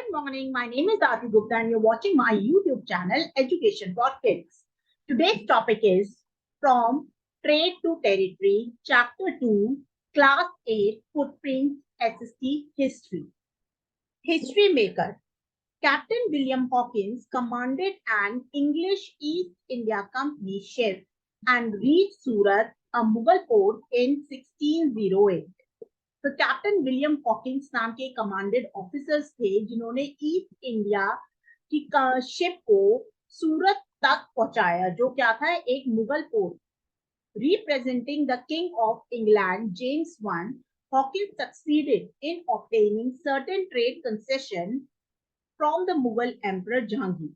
Good morning. My name is Aarti Gupta and you're watching my YouTube channel Education for Kids. Today's topic is From Trade to Territory, Chapter 2, Class 8, Footprints, SST History. History Maker. Captain William Hawkins commanded an English East India Company ship and reached Surat, a Mughal port, in 1608. तो captain William Hawkins नाम के commanded officers थे जिन्होंने east India की ship को सूरत तक पहुंचाया, जो क्या था, एक Mughal port. Representing the king of England James one, Hawkins succeeded in obtaining certain trade concession from the Mughal emperor Jahangir.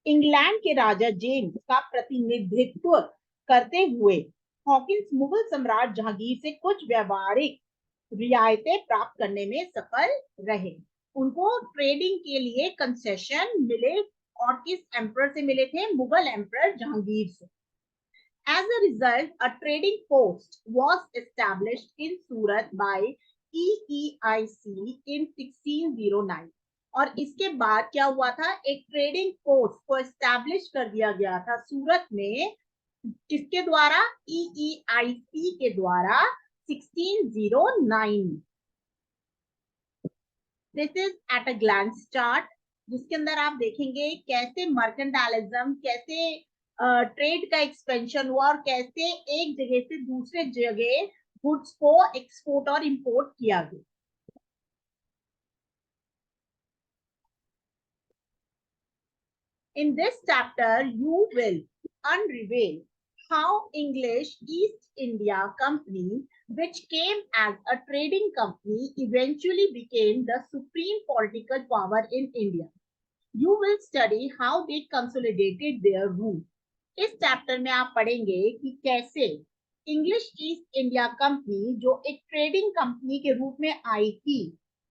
England के राजा जेम्स का प्रतिनिधित्व करते हुए हॉकिंस मुगल सम्राट जहांगीर से कुछ व्यावहारिक रियायतें प्राप्त करने में सफल रहे. उनको ट्रेडिंग के लिए कंसेशन मिले और किस एम्परर से मिले थे? मुगल एम्परर जहांगीर से. As a result, a trading post was established in Surat by EEIC in 1609. और इसके बाद क्या हुआ था? एक ट्रेडिंग पोस्ट को एस्टैब्लिश कर दिया गया था सूरत में. किसके द्वारा? EEIC के द्वारा 1609. This is at a glance chart, जिसके अंदर आप देखेंगे कैसे मर्केंटाइलिज्म, कैसे ट्रेड का एक्सपेंशन हुआ और कैसे एक जगह से दूसरे जगह गुड्स को एक्सपोर्ट और इंपोर्ट किया गया. In this chapter, you will unveil how English East India Company, which came as a trading company, eventually became the supreme political power in India. You will study how they consolidated their rule. इस chapter में आप पढ़ेंगे कि कैसे English east India company, जो एक trading company के रूप में आई थी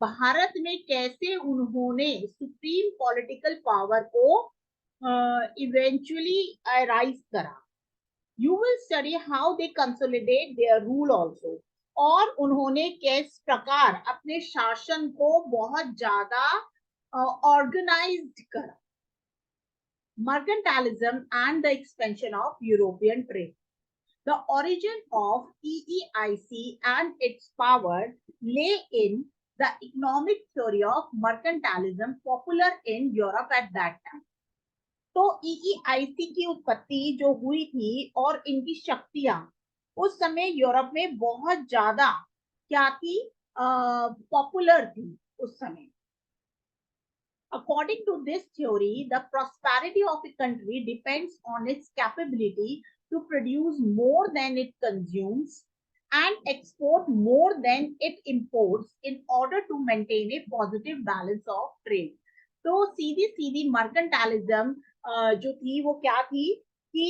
भारत में, कैसे उन्होंने सुप्रीम पॉलिटिकल पावर को इवेंचुअली राइज करा. You will study how they consolidate their rule also, और उन्होंने किस प्रकार अपने शासन को बहुत ज्यादा ऑर्गेनाइज्ड करा. Mercantilism and the expansion of European trade. The origin of EEIC and its power lay in the economic theory of mercantilism popular in Europe at that time. तो EEIC की उत्पत्ति जो हुई थी और इनकी शक्तियां उस समय यूरोप में बहुत ज्यादा क्या थी? पॉपुलर थी उस समय. According to this theory, the prosperity of a country depends on its capability to produce more than it consumes and export more than it imports in order to maintain a positive balance of trade. तो सीधी सीधी मर्केंटाइलिज्म जो थी वो क्या थी कि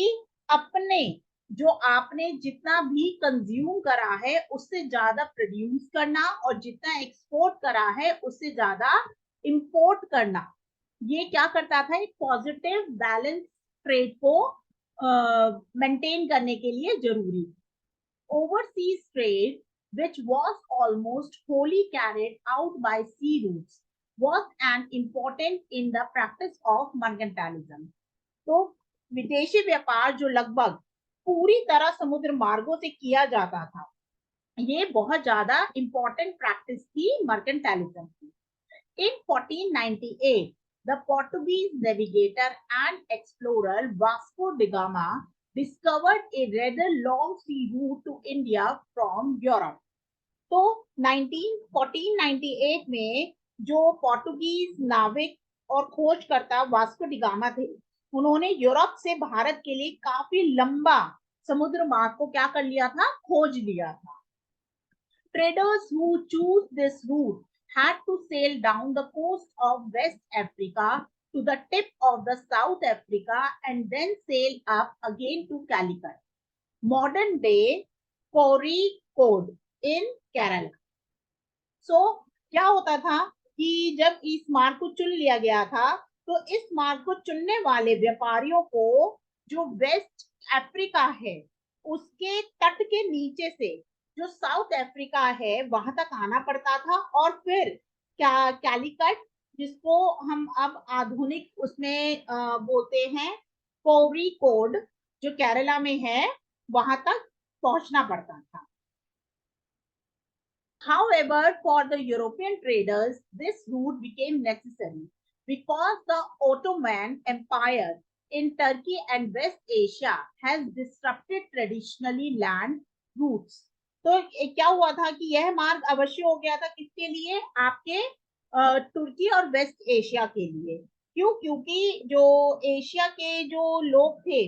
अपने जो आपने जितना भी कंज्यूम करा है उससे ज्यादा प्रोड्यूस करना और जितना एक्सपोर्ट करा है उससे ज्यादा इंपोर्ट करना. ये क्या करता था? एक पॉजिटिव बैलेंस ट्रेड को मेंटेन करने के लिए जरूरी. Overseas trade, which was almost wholly carried out by sea routes, was an important in the practice of mercantilism. तो विदेशी व्यापार जो लगभग पूरी तरह समुद्र मार्गों से किया जाता था, ये बहुत ज्यादा इंपॉर्टेंट प्रैक्टिस थी मर्केंटाइलिज्म की. In 1498, the Portuguese navigator and explorer Vasco da Gama discovered a rather long sea route to India from Europe. तो 1498 में जो पोर्टुगीज नाविक और खोजकर्ता वास्को डी गामा थे, उन्होंने यूरोप से भारत के लिए काफी लंबा समुद्र मार्ग को क्या कर लिया था? खोज लिया था. Traders who choose this route had to sail down the coast of West Africa to the tip of the South Africa and then sail up again to Calicut, modern day Kozhikode in Kerala. So क्या होता था कि जब इस मार्ग को चुन लिया गया था तो इस मार्ग को चुनने वाले व्यापारियों को जो वेस्ट अफ्रीका है उसके तट के नीचे से जो साउथ अफ्रीका है वहां तक आना पड़ता था और फिर क्या कैलिकट, जिसको हम अब आधुनिक उसमें बोलते हैं कोड, जो केरला में है, वहां तक पहुंचना पड़ता था. However, for the European traders, this route became necessary because the Ottoman Empire in Turkey and West Asia has disrupted traditionally land routes. तो क्या हुआ था कि यह मार्ग अवश्य हो गया था किसके लिए, आपके तुर्की और वेस्ट एशिया के लिए. क्यों? क्योंकि जो एशिया के जो लोग थे,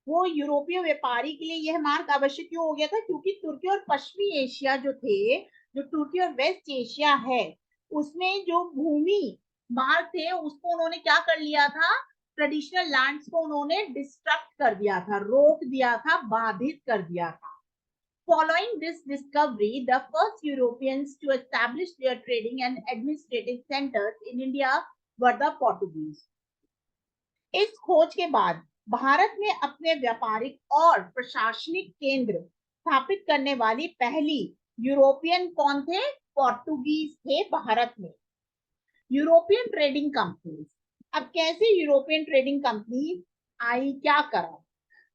वो यूरोपीय व्यापारी के लिए यह मार्ग आवश्यक क्यों हो गया था, क्योंकि तुर्की और पश्चिमी एशिया जो थे, जो तुर्की और वेस्ट एशिया है, उसमें जो भूमि मार्ग थे उसको उन्होंने क्या कर लिया था, ट्रेडिशनल लैंड्स को उन्होंने डिस्ट्रक्ट कर दिया था, रोक दिया था, बाधित कर दिया था. Following this discovery, the first Europeans to establish their trading and administrative centers in India were the Portuguese. इस खोज के बाद भारत में अपने व्यापारिक और प्रशासनिक केंद्र स्थापित करने वाली पहली यूरोपियन कौन थे, पोर्टुगीज थे भारत में. European trading companies. अब कैसे यूरोपियन ट्रेडिंग कंपनी आई, क्या करा?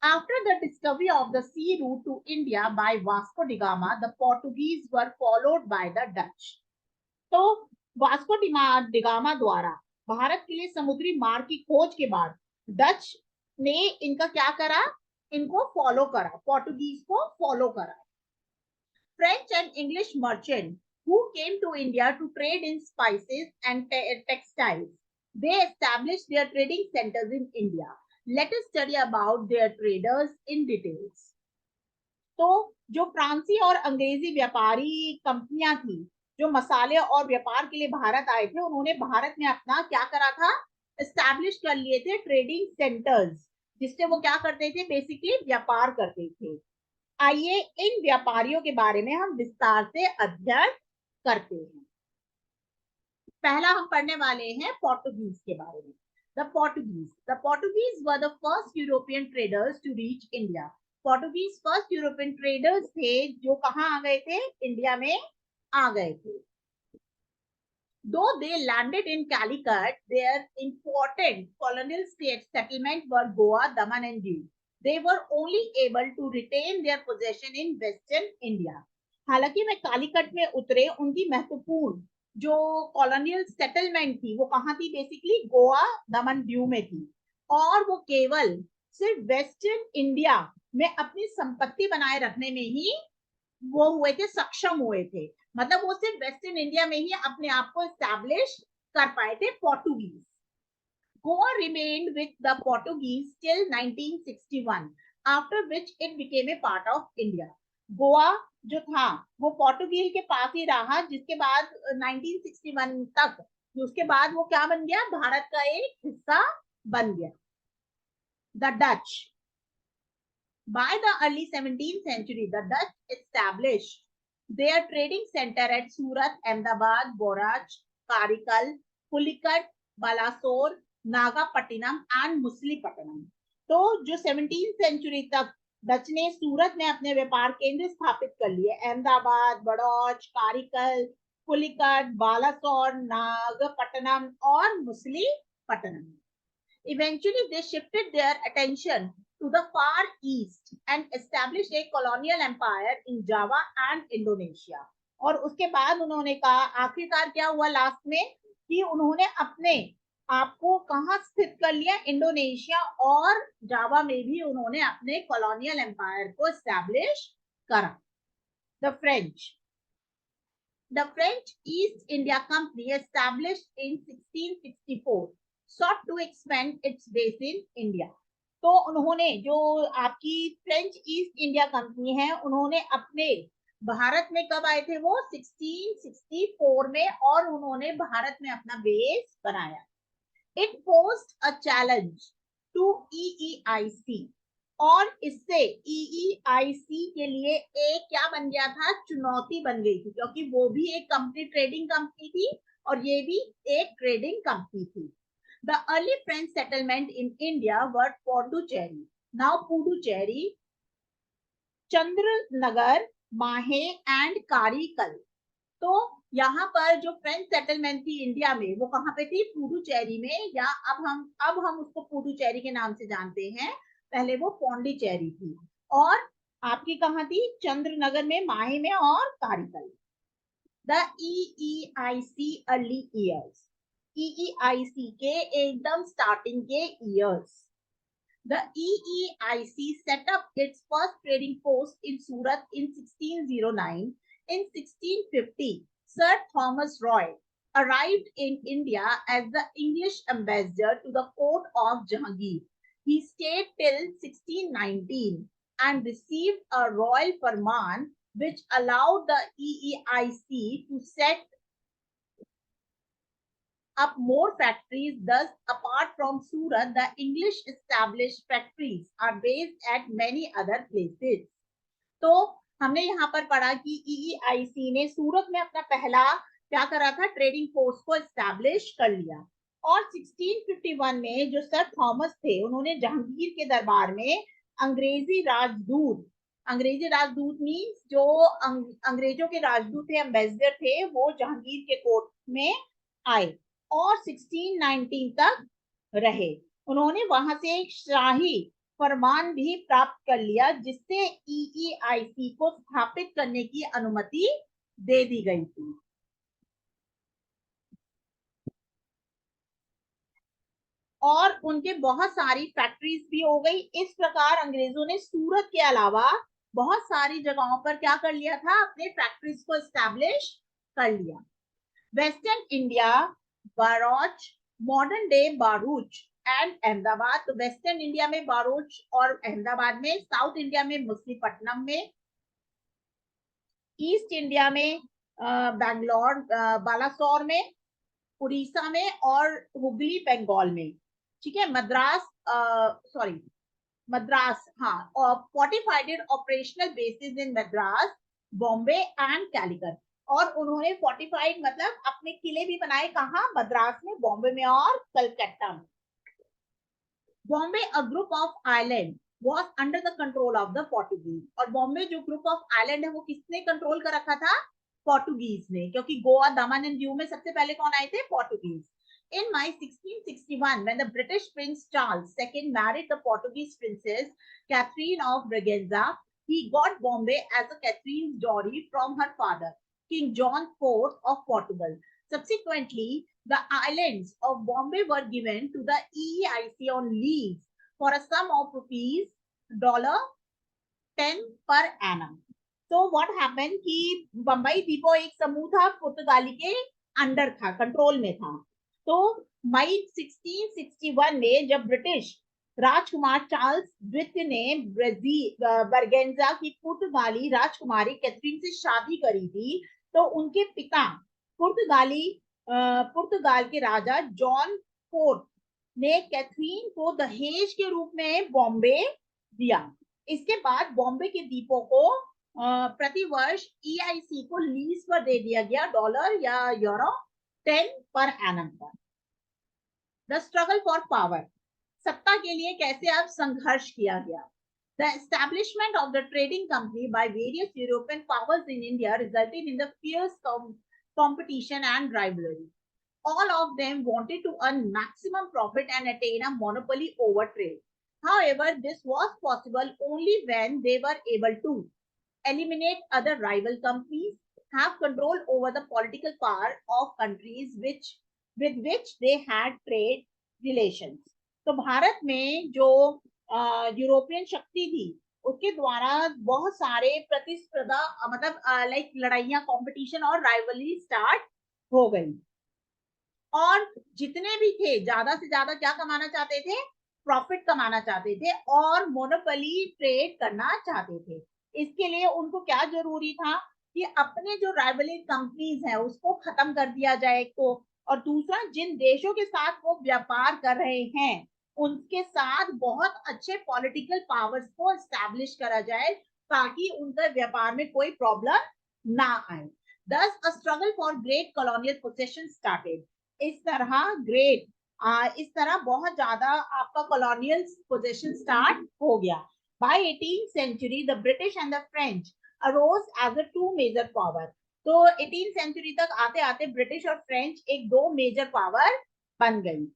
After the discovery of the sea route to India by Vasco da Gama, the Portuguese were followed by the Dutch. तो वास्को डी गामा द्वारा भारत के लिए समुद्री मार्ग की खोज के बाद डच ने इनका क्या करा, इनको फॉलो करा, पोर्टुगीज को फॉलो करा. French and English merchants who came to India to trade in spices and textiles. They established their trading centers in India. Let us study about their traders in details. तो जो फ्रांसी और अंग्रेजी व्यापारी कंपनियां थी, जो मसाले और व्यापार के लिए भारत आए थे, उन्होंने भारत में अपना क्या करा था, एस्टैब्लिश कर लिए थे ट्रेडिंग सेंटर्स, जिससे वो क्या करते थे, बेसिकली व्यापार करते थे. आइए इन व्यापारियों के बारे में हम विस्तार से अध्ययन करते हैं. पहला हम पढ़ने वाले हैं पोर्टुगीज के बारे में. The Portuguese were the first European traders to reach India. Portuguese first European traders थे जो कहाँ आ गए थे, इंडिया में आ गए थे. Though they landed in Calicut, their important colonial state settlement were Goa, Daman and Diu. They were only able to retain their possession in Western India. हालांकि वे कालीकट में उतरे, उनकी महत्वपूर्ण जो कॉलोनियल सेटलमेंट थी वो कहाँ थी, बेसिकली गोवा, दमन, दीव में थी, और वो केवल सिर्फ वेस्टर्न इंडिया में अपनी संपत्ति बनाए रखने में ही वो हुए थे, सक्षम हुए थे. मतलब वो सिर्फ वेस्टर्न इंडिया में ही अपने आप को एस्टैब्लिश कर पाए थे Portuguese. Goa remained with the Portuguese till 1961, after which it became a part of India. Goa जो था वो पोर्टुगीज के पास ही रहा, जिसके बाद 1961 तक, उसके बाद वो क्या बन गया, भारत का एक हिस्सा बन गया. The Dutch. By the early 17th century, the Dutch established their trading center at Surat, Ahmedabad, Boraj, Karikal, Pulikat, Balasore, Nagapattinam and Muslipatanam. तो जो 17th सेंचुरी तक डच ने सूरत में अपने व्यापार केंद्र स्थापित कर लिए, अहमदाबाद, बड़ौच, कारिकल, पुलिकट, बालासोर, नागपट्टनम और Masulipatnam. Eventually, they shifted their attention to the far east and established a colonial empire in Java and Indonesia. और उसके बाद उन्होंने कहा, आखिरकार क्या हुआ लास्ट में, कि उन्होंने अपने आपको कहाँ स्थित कर लिया, इंडोनेशिया और जावा में भी उन्होंने अपने कॉलोनियल एम्पायर को एस्टैब्लिश करा. The French East India Company, established in 1664, sought to expand its base in India. तो उन्होंने जो आपकी फ्रेंच ईस्ट इंडिया कंपनी है, उन्होंने अपने भारत में कब आए थे, वो 1664 में, और उन्होंने भारत में अपना बेस बनाया. It posed a challenge to EEIC, और इससे EEIC के लिए एक क्या बन गया था, चुनौती बन गई थी, क्योंकि वो भी एक कंपनी, ट्रेडिंग कंपनी थी, और ये भी एक ट्रेडिंग कंपनी थी. The early French settlement in India were Pondicherry, now Puducherry, Chandranagar, Mahe and Karikal. तो यहाँ पर जो फ्रेंच सेटलमेंट थी इंडिया में, वो कहाँ पे थी? पुडुचेरी में, या अब हम उसको पुडुचेरी के नाम से जानते हैं, पहले वो पौंडीचेरी थी। और आपकी कहाँ थी? चंद्रनगर में, माहे में और Karaikal. The EEIC early years, EEIC के एकदम स्टार्टिंग के years. The EEIC set up its first trading post in Surat in 1609. In 1650, Sir Thomas Roy arrived in India as the English ambassador to the court of Jahangir. He stayed till 1619 and received a royal farman which allowed the EEIC to set up more factories. Thus, apart from Surat, the English established factories are based at many other places. तो हमने यहाँ पर पढ़ा कि EEIC ने सूरत में अपना पहला क्या करा था? ट्रेडिंग पोस्ट को एस्टैब्लिश कर लिया। और 1651 में जो सर थॉमस थे, उन्होंने जहांगीर के दरबार में अंग्रेजी राजदूत मीन्स जो अंग्रेजों के राजदूत थे, एम्बेसडर थे, वो जहांगीर के कोर्ट में आए और 1619 तक रहे। उन्होंने वहां से एक शाही फरमान भी प्राप्त कर लिया जिससे EEIC को स्थापित करने की अनुमति दे दी गई थी। और उनके बहुत सारी फैक्ट्रीज भी हो गई। इस प्रकार अंग्रेजों ने सूरत के अलावा बहुत सारी जगहों पर क्या कर लिया था? अपने फैक्ट्रीज को एस्टैब्लिश कर लिया। Western India, Broach, modern day Bharuch and Ahmedabad. तो वेस्टर्न इंडिया में बारूच और अहमदाबाद में, साउथ इंडिया में मछलीपट्टनम में, ईस्ट इंडिया में बैंगलोर, बालासोर में, उड़ीसा में और हुगली बंगाल में। ठीक है, मद्रास, हाँ, और fortified operational basis in Madras, Bombay and Calicut. और उन्होंने फोर्टिफाइड मतलब अपने किले भी बनाए, कहाँ? मद्रास में, बॉम्बे में और कलकत्ता में। Bombay a group of island was under the control of the Portuguese। और बॉम्बे जो ग्रुप ऑफ आइलैंड है वो किसने कंट्रोल कर रखा था? पोर्टुगीज ने, क्योंकि गोवा, दमन एंड दीव में सबसे पहले कौन आए थे? Portuguese. In May 1661, when the British Prince Charles II married the Portuguese princess Catherine of Braganza, he got Bombay as a Catherine's dowry from her father, King John IV of Portugal. Subsequently, the islands of Bombay were given to the EEIC on lease for a sum of $10 per annum. So what happened कि बम्बई द्वीप एक समूह था, पुर्तगाली के under था, control में था। तो मई 1661 में जब ब्रिटिश राजकुमार चार्ल्स द्वितीय ने बरगेंजा की पुर्तगाली राजकुमारी कैथरीन से शादी करी थी, तो उनके पिता पुर्तगाल के राजा जॉन फोर्थ ने कैथरीन को दहेज के रूप में बॉम्बे दिया। इसके बाद बॉम्बे के द्वीपों को प्रति वर्ष EIC को लीज पर दे दिया गया, डॉलर या यूरो 10 पर एनम पर। द स्ट्रगल फॉर पावर, सत्ता के लिए कैसे अब संघर्ष किया गया। The establishment of the trading company by various European powers in India resulted in the fierce competition and rivalry. All of them wanted to earn maximum profit and attain a monopoly over trade. However, this was possible only when they were able to eliminate other rival companies, have control over the political power of countries with which they had trade relations. तो भारत में जो European शक्ति थी, उसके द्वारा बहुत सारे प्रतिस्पर्धा मतलब लाइक लड़ाइयां, कंपटीशन और राइवलरी स्टार्ट हो गई। और जितने भी थे ज्यादा से ज्यादा क्या कमाना चाहते थे? प्रॉफिट कमाना चाहते थे और मोनोपोली ट्रेड करना चाहते थे। इसके लिए उनको क्या जरूरी था कि अपने जो राइवलरी कंपनीज हैं उसको खत्म कर दिया जाए, तो और दूसरा जिन देशों के साथ वो व्यापार कर रहे हैं उनके साथ बहुत अच्छे पॉलिटिकल पावर्स को एस्टैब्लिश करा जाए ताकि उनका व्यापार में कोई प्रॉब्लम ना आए। Thus, a struggle for great colonial possession started. इस तरह बहुत ज्यादा आपका कॉलोनियल पोजीशन स्टार्ट हो गया। By 18th century, the British and the French arose as the two major powers. तो 18th सेंचुरी तक आते आते ब्रिटिश और फ्रेंच एक दो मेजर पावर बन गई.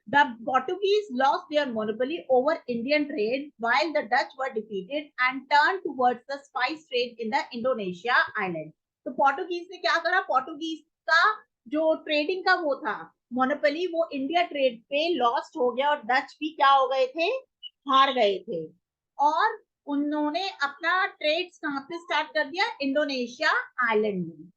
The Portuguese lost their monopoly over Indian trade while the Dutch were defeated and turned towards the spice trade in the Indonesia island. तो पोर्टुगीज ने क्या करा, पोर्टुगीज का जो ट्रेडिंग का वो था मोनोपोली, वो इंडिया ट्रेड पे लॉस्ट हो गया और डच भी क्या हो गए थे, हार गए थे. और उन्होंने अपना ट्रेड कहां पे स्टार्ट कर दिया, इंडोनेशिया आइलैंड में.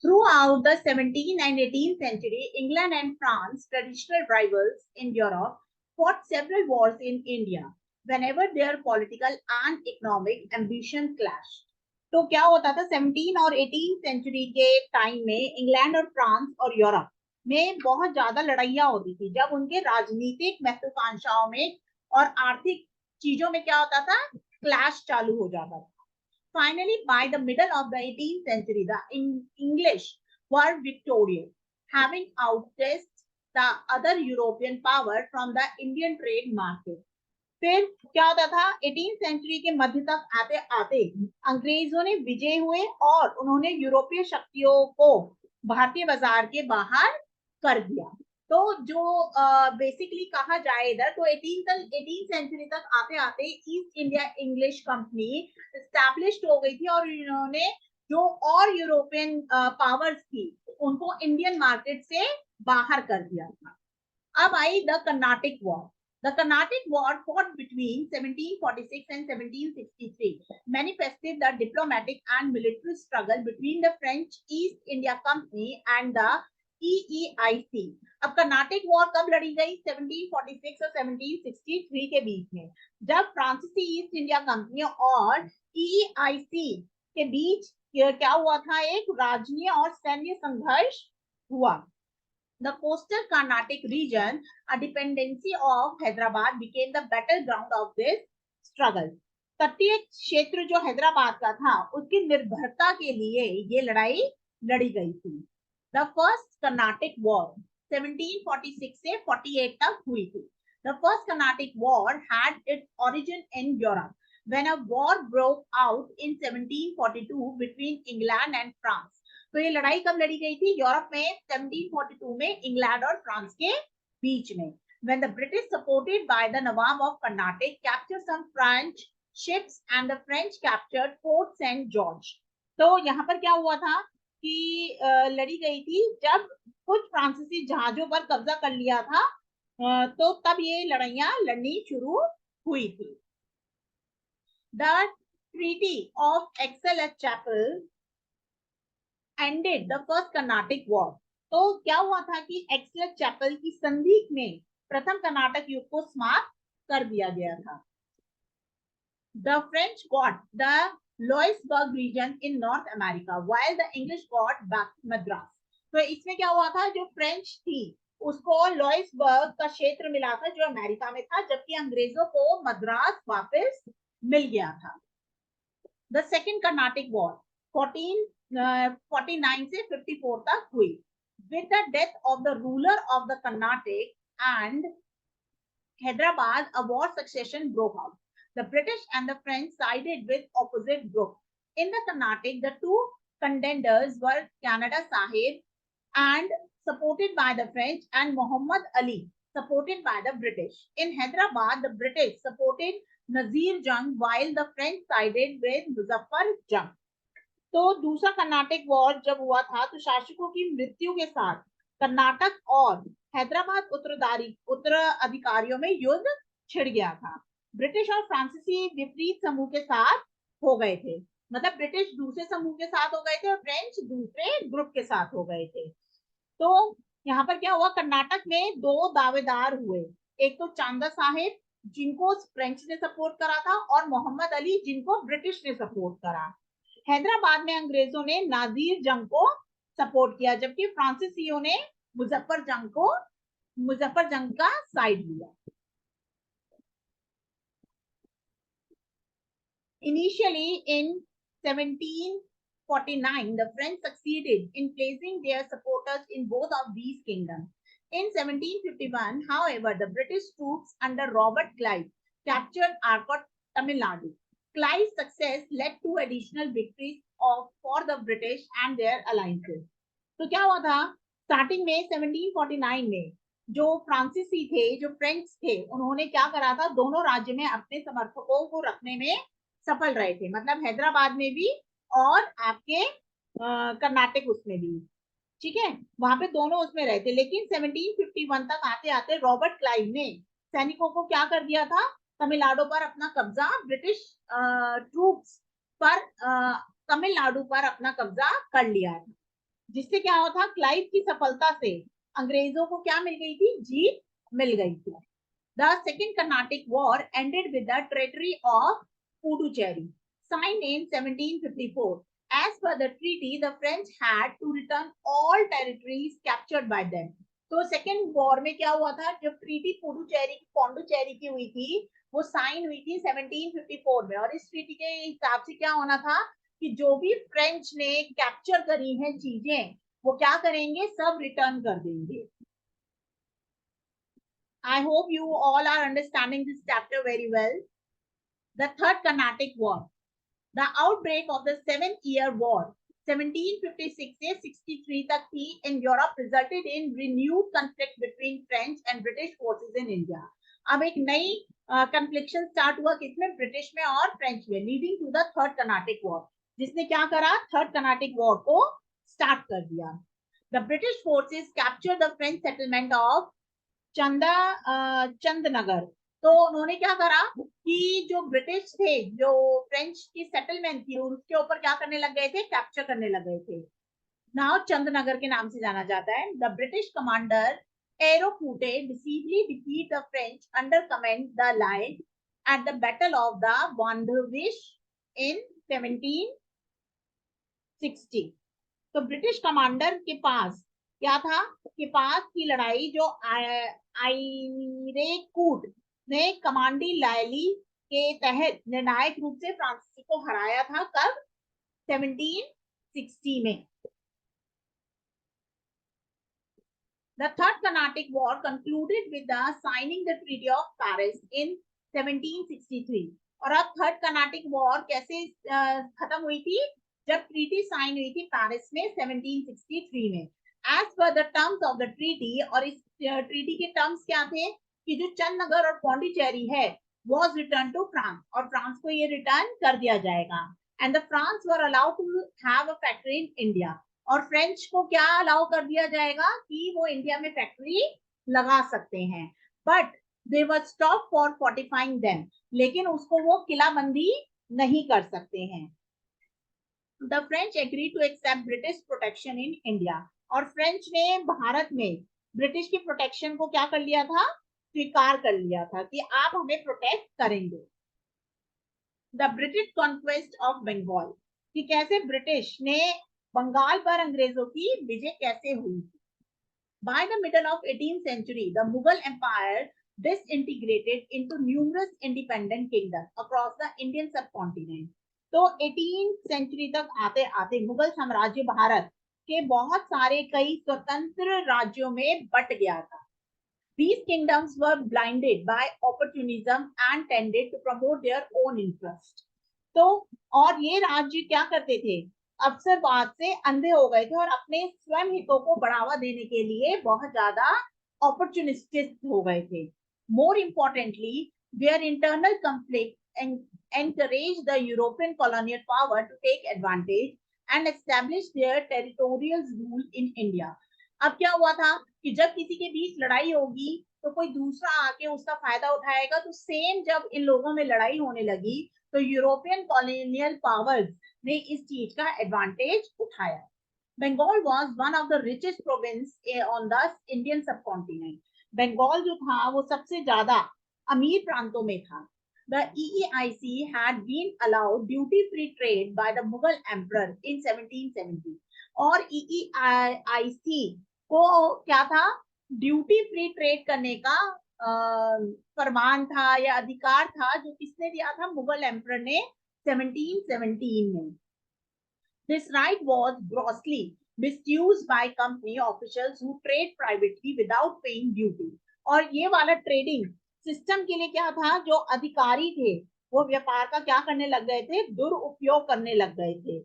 Throughout the 17th and 18th century, England and France, traditional rivals in Europe, fought several wars in India whenever their political and economic ambitions clashed. तो क्या होता था 17 और 18 सेंचुरी के टाइम में इंग्लैंड और फ्रांस और यूरोप में बहुत ज्यादा लड़ाइयां होती थी, जब उनके राजनीतिक महत्वाकांक्षाओं में और आर्थिक चीजों में क्या होता था, क्लैश चालू हो जाता था. Finally, by the middle of the 18th century, the English were victorious, having outdaced the other European power from the Indian trade market. फिर क्या होता था, 18th सेंचुरी के मध्य तक आते आते अंग्रेजों ने विजय हुए और उन्होंने यूरोपीय शक्तियों को भारतीय बाजार के बाहर कर दिया. तो जो बेसिकली कहा जाए इधर, तो 18th सेंचुरी तक आते आते east India English company established हो गई थी और इन्होंने जो और यूरोपियन पावर्स थी उनको इंडियन मार्केट से बाहर कर दिया था. अब I the Carnatic war. The Carnatic War fought between 1746 and 1763 manifested the diplomatic and military struggle between the French East India Company and the EEIC. अब कर्नाटिक वॉर कब लड़ी गई, 1746 और 1763 के बीच में, जब फ्रांसीसी ईस्ट इंडिया कंपनी और EEIC के बीच क्या हुआ था, एक राजनीय और सैन्य संघर्ष हुआ. The coastal Carnatic region, a dependency of Hyderabad, became the battleground of this struggle. तटीय क्षेत्र जो हैदराबाद का था उसकी निर्भरता के लिए ये लड़ाई लड़ी गई थी. The first Carnatic War 1746 से 48 तक हुई थी. The first Carnatic War had its origin in Europe when a war broke out in 1742 between England and France. तो ये लड़ाई कब लड़ी गई थी, यूरोप में 1742 में इंग्लैंड और फ्रांस के बीच में. When the British supported by the Nawab of Carnatic captured some French ships and the French captured Fort Saint George. तो यहाँ पर क्या हुआ था कि लड़ी गई थी जब कुछ फ्रांसीसी जहाजों पर कब्जा कर लिया था, तो तब ये लड़ाइयां लड़नी शुरू हुई थी. The Treaty of Aix-la-Chapelle ended the first Carnatic War. तो क्या हुआ था कि एक्स-ला-चैपल की संधि में प्रथम कर्नाटक युद्ध को समाप्त कर दिया गया था. The French got the Louisbourg region in North America while the English got back Madras. तो इसमें क्या हुआ था, जो फ्रेंच थी उसको लॉइसबर्ग का क्षेत्र मिला था जो अमेरिका में था, जबकि अंग्रेजों को मद्रास वापस मिल गया था. The second Carnatic War 1449 से 54 तक हुई. With the death of the ruler of the Carnatic and Hyderabad, a war succession broke out. The British and the French sided with opposite groups. In the Carnatic, the two contenders were Canada Sahib and supported by the French and Muhammad Ali supported by the British. In Hyderabad, the British supported Nazir Jung while the French sided with Muzaffar Jung. तो दूसरा Karnataka war जब हुआ था तो शासकों की मृत्यु के साथ कर्नाटक और हैदराबाद उत्तराधिकारियों में युद्ध छिड़ गया था. ब्रिटिश और फ्रांसीसी विपरीत समूह के साथ हो गए थे, मतलब ब्रिटिश दूसरे समूह के साथ हो गए थे और फ्रेंच दूसरे ग्रुप के साथ हो गए थे. तो यहाँ पर क्या हुआ, कर्नाटक में दो दावेदार हुए, एक तो चांदा साहेब जिनको फ्रेंच ने सपोर्ट करा था और मोहम्मद अली जिनको ब्रिटिश ने सपोर्ट करा. हैदराबाद में अंग्रेजों ने नाजीर जंग को सपोर्ट किया जबकि फ्रांसीसियों ने मुजफ्फर जंग का साइड लिया. Initially in 1749, the French succeeded in placing their supporters in both of these kingdoms. In 1751, however, the British troops under Robert Clive captured Arcot, Tamil Nadu. Clive's success led to additional victories for the British and their alliances. तो क्या हुआ था starting में 1749 में जो फ्रांसीसी थे, जो फ्रेंच थे, उन्होंने क्या करा था, दोनों राज्य में अपने समर्थकों को रखने में सफल रहे थे, मतलब हैदराबाद में भी और आपके कर्नाटक उसमें भी, ठीक है, वहां पे दोनों उसमें रहे थे। लेकिन 1751 तक आते आते रॉबर्ट क्लाइव ने सैनिकों को क्या कर दिया था, तमिलनाडु पर अपना कब्जा, ब्रिटिश ट्रूप्स पर तमिलनाडु पर अपना कब्जा कर लिया था, जिससे क्या हुआ था, क्लाइव की सफलता से अंग्रेजों को क्या मिल गई थी, जीत मिल गई थी। The Second Carnatic War ended with the treaty of Puducherry, signed in 1754. As per the treaty, the French had to return all territories captured by them. तो सेकेंड वॉर में क्या हुआ था, जब ट्रीटी पौंडुचेरी की हुई थी, वो साइन हुई थी 1754 में, और इस ट्रीटी के हिसाब से क्या होना था कि जो भी फ्रेंच ने कैप्चर करी हैं चीजें, वो क्या करेंगे, सब रिटर्न कर देंगे। I hope you all are understanding this chapter very well. The Third Carnatic War. The outbreak of the 7-year war, 1756 से 63 तक थी in Europe, resulted in renewed conflict between French and British forces in India. अब एक नई confliction start हुआ किसमें, British में और फ्रेंच में, leading to the Third Carnatic War, जिसने क्या करा, Third Carnatic War को start कर दिया. The British forces captured the French settlement of Chandan Nagar. तो उन्होंने क्या करा कि जो ब्रिटिश थे, जो फ्रेंच की सेटलमेंट थी, उसके ऊपर क्या करने लग गए थे, कैप्चर करने लग गए थे। नाउ चंदनगर के नाम से जाना जाता है। The British commander Eyre Coote decisively defeat the French under command the line at the battle of the Wandiwash in 1760। तो ब्रिटिश कमांडर के पास क्या था, के पास की लड़ाई जो आइरेकूट ने कमांडी लैली के तहत निर्णायक रूप से फ्रांसीसी को हराया था, कब, 1760 में। The Third Carnatic War concluded with the signing the Treaty of Paris in 1763। और अब थर्ड कर्नाटिक वॉर कैसे खत्म हुई थी, जब ट्रीटी साइन हुई थी पेरिस में 1763 में। As per the terms of the treaty, और इस ट्रीटी के टर्म्स क्या थे कि जो चंदनगर और पौंडीचेरी है was returned to France, और फ्रांस को ये रिटर्न कर दिया जाएगा। And the France were allowed to have a factory in India, और फ्रेंच को क्या अलाउ कर दिया जाएगा कि वो इंडिया में फैक्ट्री लगा सकते हैं, but they were stop for fortifying them, लेकिन उसको वो किलाबंदी नहीं कर सकते हैं। The French agree to accept British protection in India, और फ्रेंच ने भारत में ब्रिटिश की प्रोटेक्शन को क्या कर लिया था, स्वीकार कर लिया था कि आप हमें प्रोटेक्ट करेंगे। The British conquest of Bengal, कि कैसे ब्रिटिश ने बंगाल पर अंग्रेजों की विजय कैसे हुई। By the middle of 18th century, the Mughal Empire disintegrated into numerous independent kingdoms across the Indian subcontinent. तो 18th century तक आते आते मुगल साम्राज्य भारत के बहुत सारे कई स्वतंत्र राज्यों में बट गया था। These kingdoms were blinded by opportunism and tended to promote their own interest. तो और ये राज्य क्या करते थे, अवसरवाद से अंधे हो गए थे और अपने स्वयं हितों को बढ़ावा देने के लिए बहुत ज्यादा opportunistic हो गए थे। More importantly, their internal conflict encouraged the European colonial power to take advantage and establish their territorial rule in India. अब क्या हुआ था कि जब किसी के बीच लड़ाई होगी तो कोई दूसरा आके उसका फायदा उठाएगा, तो सेम जब इन लोगों में लड़ाई होने लगी तो यूरोपियन कॉलोनियल पावर्स ने इस चीज का एडवांटेज उठाया। Bengal was one of the richest province on the Indian subcontinent. Bengal जो था वो सबसे ज्यादा अमीर प्रांतों में था। The EEIC had been allowed duty-free trade by the Mughal Emperor in 1770, और EEIC को क्या था, ड्यूटी फ्री ट्रेड करने का फरमान था या अधिकार था, जो किसने दिया था, मुगल एम्परर ने 1717 में। This right was grossly misused by company officials who trade privately without paying duty। और ये वाला ट्रेडिंग सिस्टम के लिए क्या था, जो अधिकारी थे वो व्यापार का क्या करने लग गए थे, दुरुपयोग करने लग गए थे,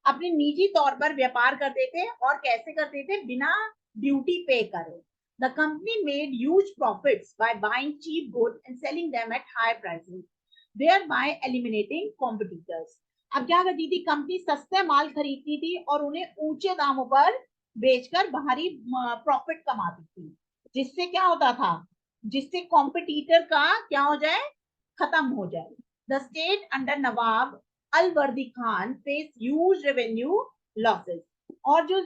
अपने निजी तौर पर व्यापार करते थे और कैसे करते थे, बिना ड्यूटी पे करे। The company made huge profits by buying cheap goods and selling them at high prices, thereby eliminating competitors। अब क्या करती थी कंपनी, सस्ते माल खरीदती थी और उन्हें ऊंचे दामों पर बेचकर भारी प्रॉफिट कमाती थी, जिससे क्या होता था, जिससे कॉम्पिटिटर का क्या हो जाए, खत्म हो जाए। The state under Nawab Alivardi Khan face huge revenue losses. और जो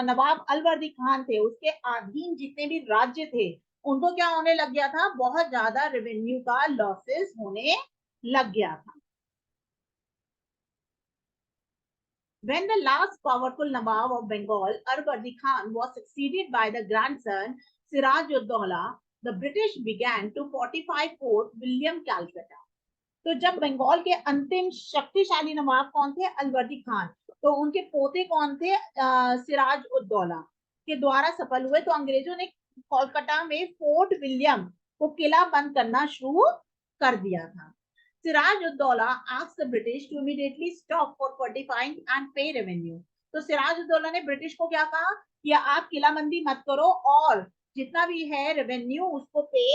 नवाब अलवर्दी खान थे उसके अधीन जितने भी राज्य थे उनको क्या होने लग गया था, बहुत ज्यादा रेवेन्यू का लॉसेस होने लग गया था। When the last powerful Nawab of Bengal, Arbardi Khan, was succeeded by the grandson Siraj-ud-Daulah, the British began to fortify Fort William Calcutta। तो जब बंगाल के अंतिम शक्तिशाली नवाब कौन थे, अलवर्दी खान, तो उनके पोते कौन थे, सिराज उद दौला के द्वारा सफल हुए, तो अंग्रेजों ने कोलकाता में फोर्ट विलियम को किला बंद करना शुरू कर दिया था। Siraj ud Daula asked the British to immediately stop for fortifying and pay revenue। तो सिराज उद दौला ने ब्रिटिश को क्या कहा कि आप किलाबंदी मत करो और जितना भी है रेवेन्यू उसको पे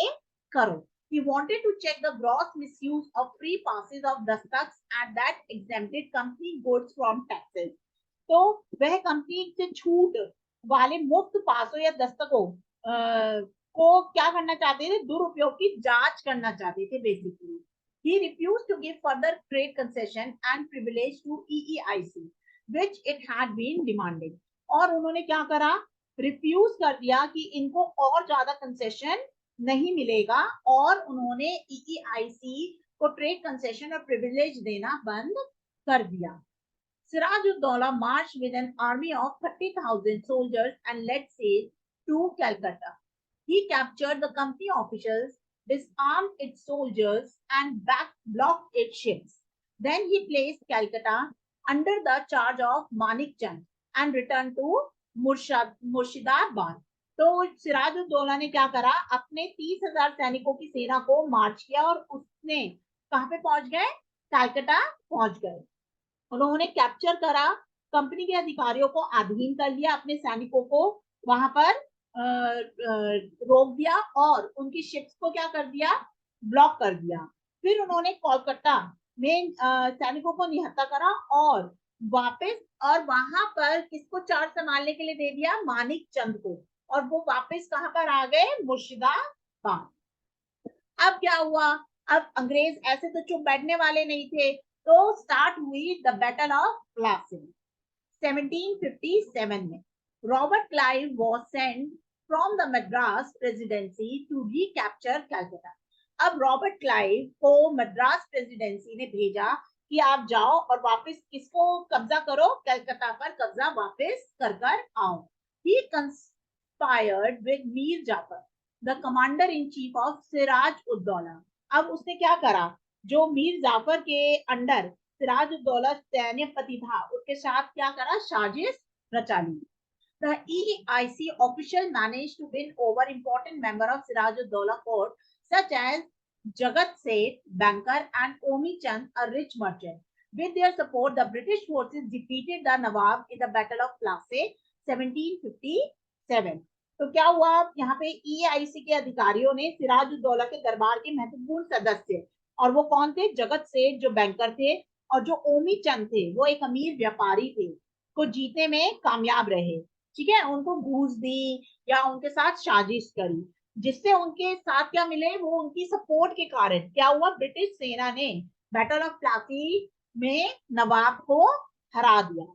करो। He wanted to check the gross misuse of free passes of dastaks and that exempted company goods from taxes। तो वह कंपनी से छूट वाले मुफ्त पासों या दस्तकों को क्या करना चाहते थे, दुरुपयोग की जांच करना चाहते थे basically. He refused to give further trade concession and privilege to EEIC, which it had been demanding। और उन्होंने क्या करा, रिफ्यूज कर दिया कि इनको और ज्यादा कंसेशन नहीं मिलेगा और उन्होंने EEIC को ट्रेड कंसेशन और प्रिविलेज देना बंद कर दिया। Siraj-ud-Daulah marched with an army of 30,000 soldiers and led sail to Calcutta। He captured the company officials, disarmed its soldiers, and blocked its ships। Then he placed Calcutta under the charge of Manik Chand and returned to Murshidabad. तो सिराजुद्दौला ने क्या करा, अपने 30,000 सैनिकों की सेना को मार्च किया और उसने कहां पे पहुंच गए, कलकत्ता पहुंच गए। उन्होंने कैप्चर करा, कंपनी के अधिकारियों को अधीन कर लिया, अपने सैनिकों को वहां पर रोक दिया और उनकी शिप्स को क्या कर दिया, ब्लॉक कर दिया। फिर उन्होंने कोलकाता में सैनिकों को निहत्था करा और वापस, और वहां पर किसको चार्ज संभालने के लिए दे दिया, मानिक चंद को, और वो वापस कहां पर आ गए, मुर्शिदाबाद। अब क्या हुआ, अब अंग्रेज ऐसे तो चुप बैठने वाले नहीं थे, तो स्टार्ट हुई द बैटल ऑफ प्लासी 1757 में। Robert Clive was sent from the Madras presidency to recapture Calcutta. अब रॉबर्ट क्लाइव को मद्रास प्रेसिडेंसी ने भेजा कि आप जाओ और वापस किसको कब्जा करो, कलकत्ता पर कब्जा वापस कर कर आओ। He conspired with Mir Jafar, the commander in chief of Siraj ud Daulah. अब उसने क्या करा, जो मीर जाफर के अंडर सिराज-उद-दौला सैन्यपति था उसके साथ क्या करा, साजिश रचा ली। The EIC official managed to win over important member of Siraj-ud-Daulah court such as Jagat Seth, banker, and Omi Chand, a rich merchant। With their support, the British forces defeated the Nawab in the Battle of Plassey 1757। तो क्या हुआ, यहाँ पे EIC के अधिकारियों ने सिराज-उद-दौला के दरबार के महत्वपूर्ण सदस्य, और वो कौन थे, जगत सेठ जो बैंकर थे और जो ओमी चंद थे वो एक अमीर व्यापारी थे, को जीतने में कामयाब रहे। ठीक है, उनको घूस दी या उनके साथ साजिश करी, जिससे उनके साथ क्या मिले, वो उनकी सपोर्ट के कारण क्या हुआ, ब्रिटिश सेना ने बैटल ऑफ प्लासी में नवाब को हरा दिया।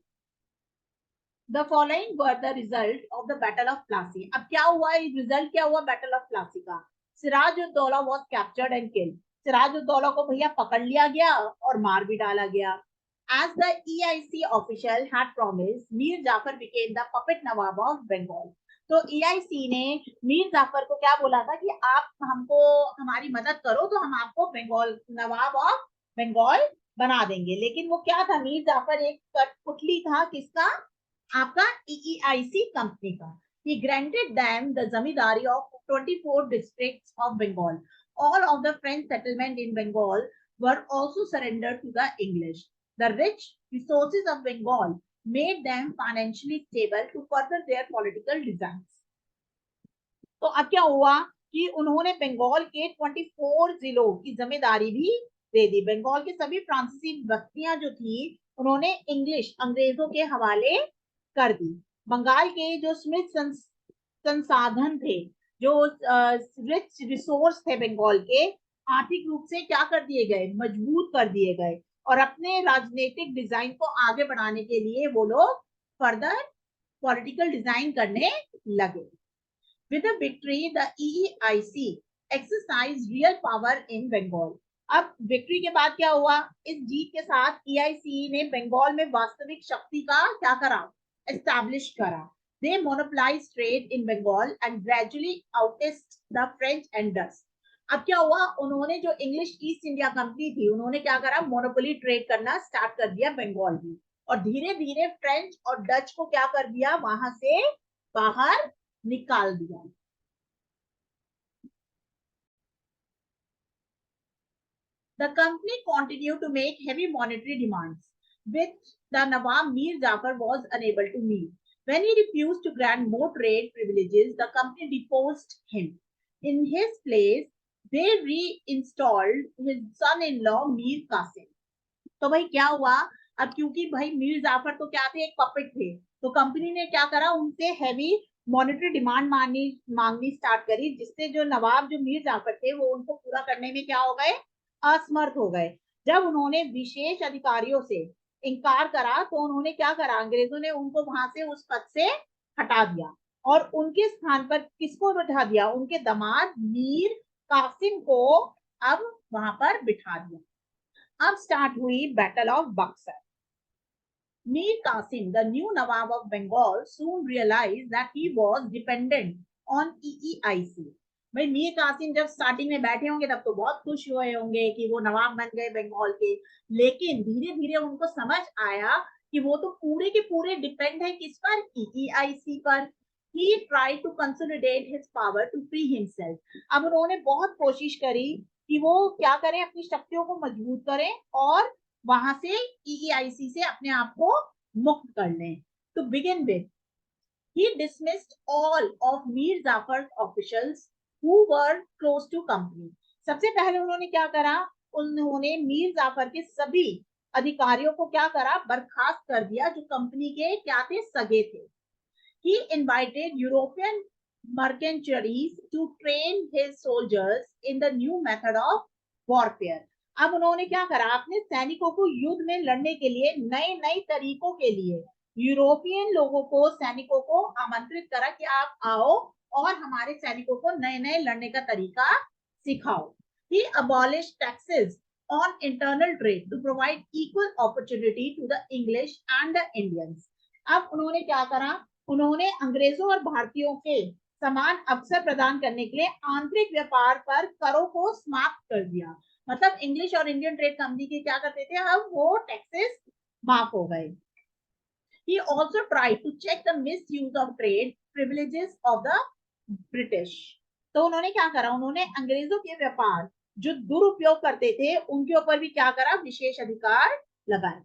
The following were the result of the Battle of Plassey। अब क्या हुआ, रिजल्ट क्या हुआ बैटल ऑफ प्लासी का, सिराज-उद-दौला was captured and killed। सिराज-उद-दौला को भैया पकड़ लिया गया और मार भी डाला गया। As the EIC official had promised, Mir Jafar became the puppet Nawab of Bengal। तो EIC ने मीर जाफर को क्या बोला था कि आप हमको हमारी मदद करो तो हम आपको बंगाल नवाब ऑफ बंगाल बना देंगे। लेकिन वो क्या था, मीर जाफर एक कठपुतली था, किसका, आपका EEIC कंपनी का। He granted them the zamindari of 24 districts of Bengal। All of the French settlement in Bengal were also surrendered to the English. The rich resources of Bengal made them financially stable to further their political designs. तो अब क्या हुआ कि उन्होंने बंगाल के 24 जिलों की जिम्मेदारी भी दे दी। बंगाल के सभी फ्रांसीसी बस्तियां जो थी उन्होंने इंग्लिश अंग्रेजों के हवाले कर दी। बंगाल के जो स्मिथ संसाधन थे, जो रिच रिसोर्स थे बंगाल के, आर्थिक रूप से क्या कर दिए गए, मजबूत कर दिए गए। और अपने राजनीतिक डिजाइन को आगे बढ़ाने के लिए वो लोग फर्दर पॉलिटिकल डिजाइन करने लगे। With a victory, the EEIC exercised real power in Bengal. अब विक्ट्री के बाद क्या हुआ, इस जीत के साथ EIC ने बंगाल में वास्तविक शक्ति का क्या करा, एस्टैब्लिश करा। They monopolized trade in Bengal and gradually outdistanced the French and Dutch. अब क्या हुआ, उन्होंने जो इंग्लिश ईस्ट इंडिया कंपनी थी उन्होंने क्या करा, मोनोपोली ट्रेड करना स्टार्ट कर दिया बंगाल में, और धीरे धीरे फ्रेंच और डच को क्या कर दिया, वहां से बाहर निकाल दिया। The company continued to make heavy monetary demands, which the Nawab Mir Jafar was unable to meet. When he refused to grant more trade privileges, the company deposed him. In his place, they reinstalled his son-in-law Mir Qasim. तो भाई क्या हुआ, अब क्योंकि भाई मीर जाफर तो क्या थे, एक पपेट थे, तो कंपनी ने क्या करा, उनसे हैवी मॉनेटरी डिमांड मांगनी स्टार्ट करी, जिससे जो नवाब जो मीर जाफर थे वो उनको पूरा करने में क्या हो गए, असमर्थ हो गए। जब उन्होंने विशेष अधिकारियों से इनकार करा तो उन्होंने क्या करा, अंग्रेजों ने उनको वहां से उस पद से हटा दिया और उनके स्थान पर किसको बैठा दिया, उनके दामाद मीर कासिम को अब वहां पर बिठा दिया। अब स्टार्ट हुई battle of Buxar. Mir Qasim, the new Nawab of Bengal, soon realized that he was dependent on EEIC. भाई मीर कासिम जब स्टार्टिंग में बैठे होंगे तब तो बहुत खुश हुए होंगे कि वो नवाब बन गए बंगाल के, लेकिन धीरे धीरे उनको समझ आया कि वो तो पूरे के पूरे डिपेंड है किस पर, EEIC पर। He tried to consolidate his power to free himself. अब उन्होंने बहुत कोशिश करी कि वो क्या करें, अपनी शक्तियों को मजबूत करें और वहां से EEIC से अपने आप को मुक्त कर लें। To begin with, he dismissed all of Mir Zafar's officials who were close to company. सबसे पहले उन्होंने क्या करा, उन्होंने मीर जाफर के सभी अधिकारियों को क्या करा, बर्खास्त कर दिया जो कंपनी के क्या थे, सगे थे। He invited European mercenaries to train his soldiers in the new method of warfare. अब उन्होंने क्या करा, अपने सैनिकों को युद्ध में लड़ने के लिए नए नए तरीकों के लिए यूरोपियन लोगों को, सैनिकों को आमंत्रित करा कि आप आओ और हमारे सैनिकों को नए नए लड़ने का तरीका सिखाओ। He abolished taxes on internal trade to provide equal opportunity to the English and the Indians. अब उन्होंने क्या करा, उन्होंने अंग्रेजों और भारतीयों के समान अवसर प्रदान करने के लिए आंतरिक व्यापार पर करों को समाप्त कर दिया। मतलब इंग्लिश और इंडियन ट्रेड कंपनी के क्या करते थे, अब वो टैक्सेस माफ हो गए। He also tried to check the misuse of trade privileges of the British. तो उन्होंने क्या करा, उन्होंने अंग्रेजों के व्यापार जो दुरुपयोग करते थे उनके ऊपर भी क्या करा, विशेष अधिकार लगाए।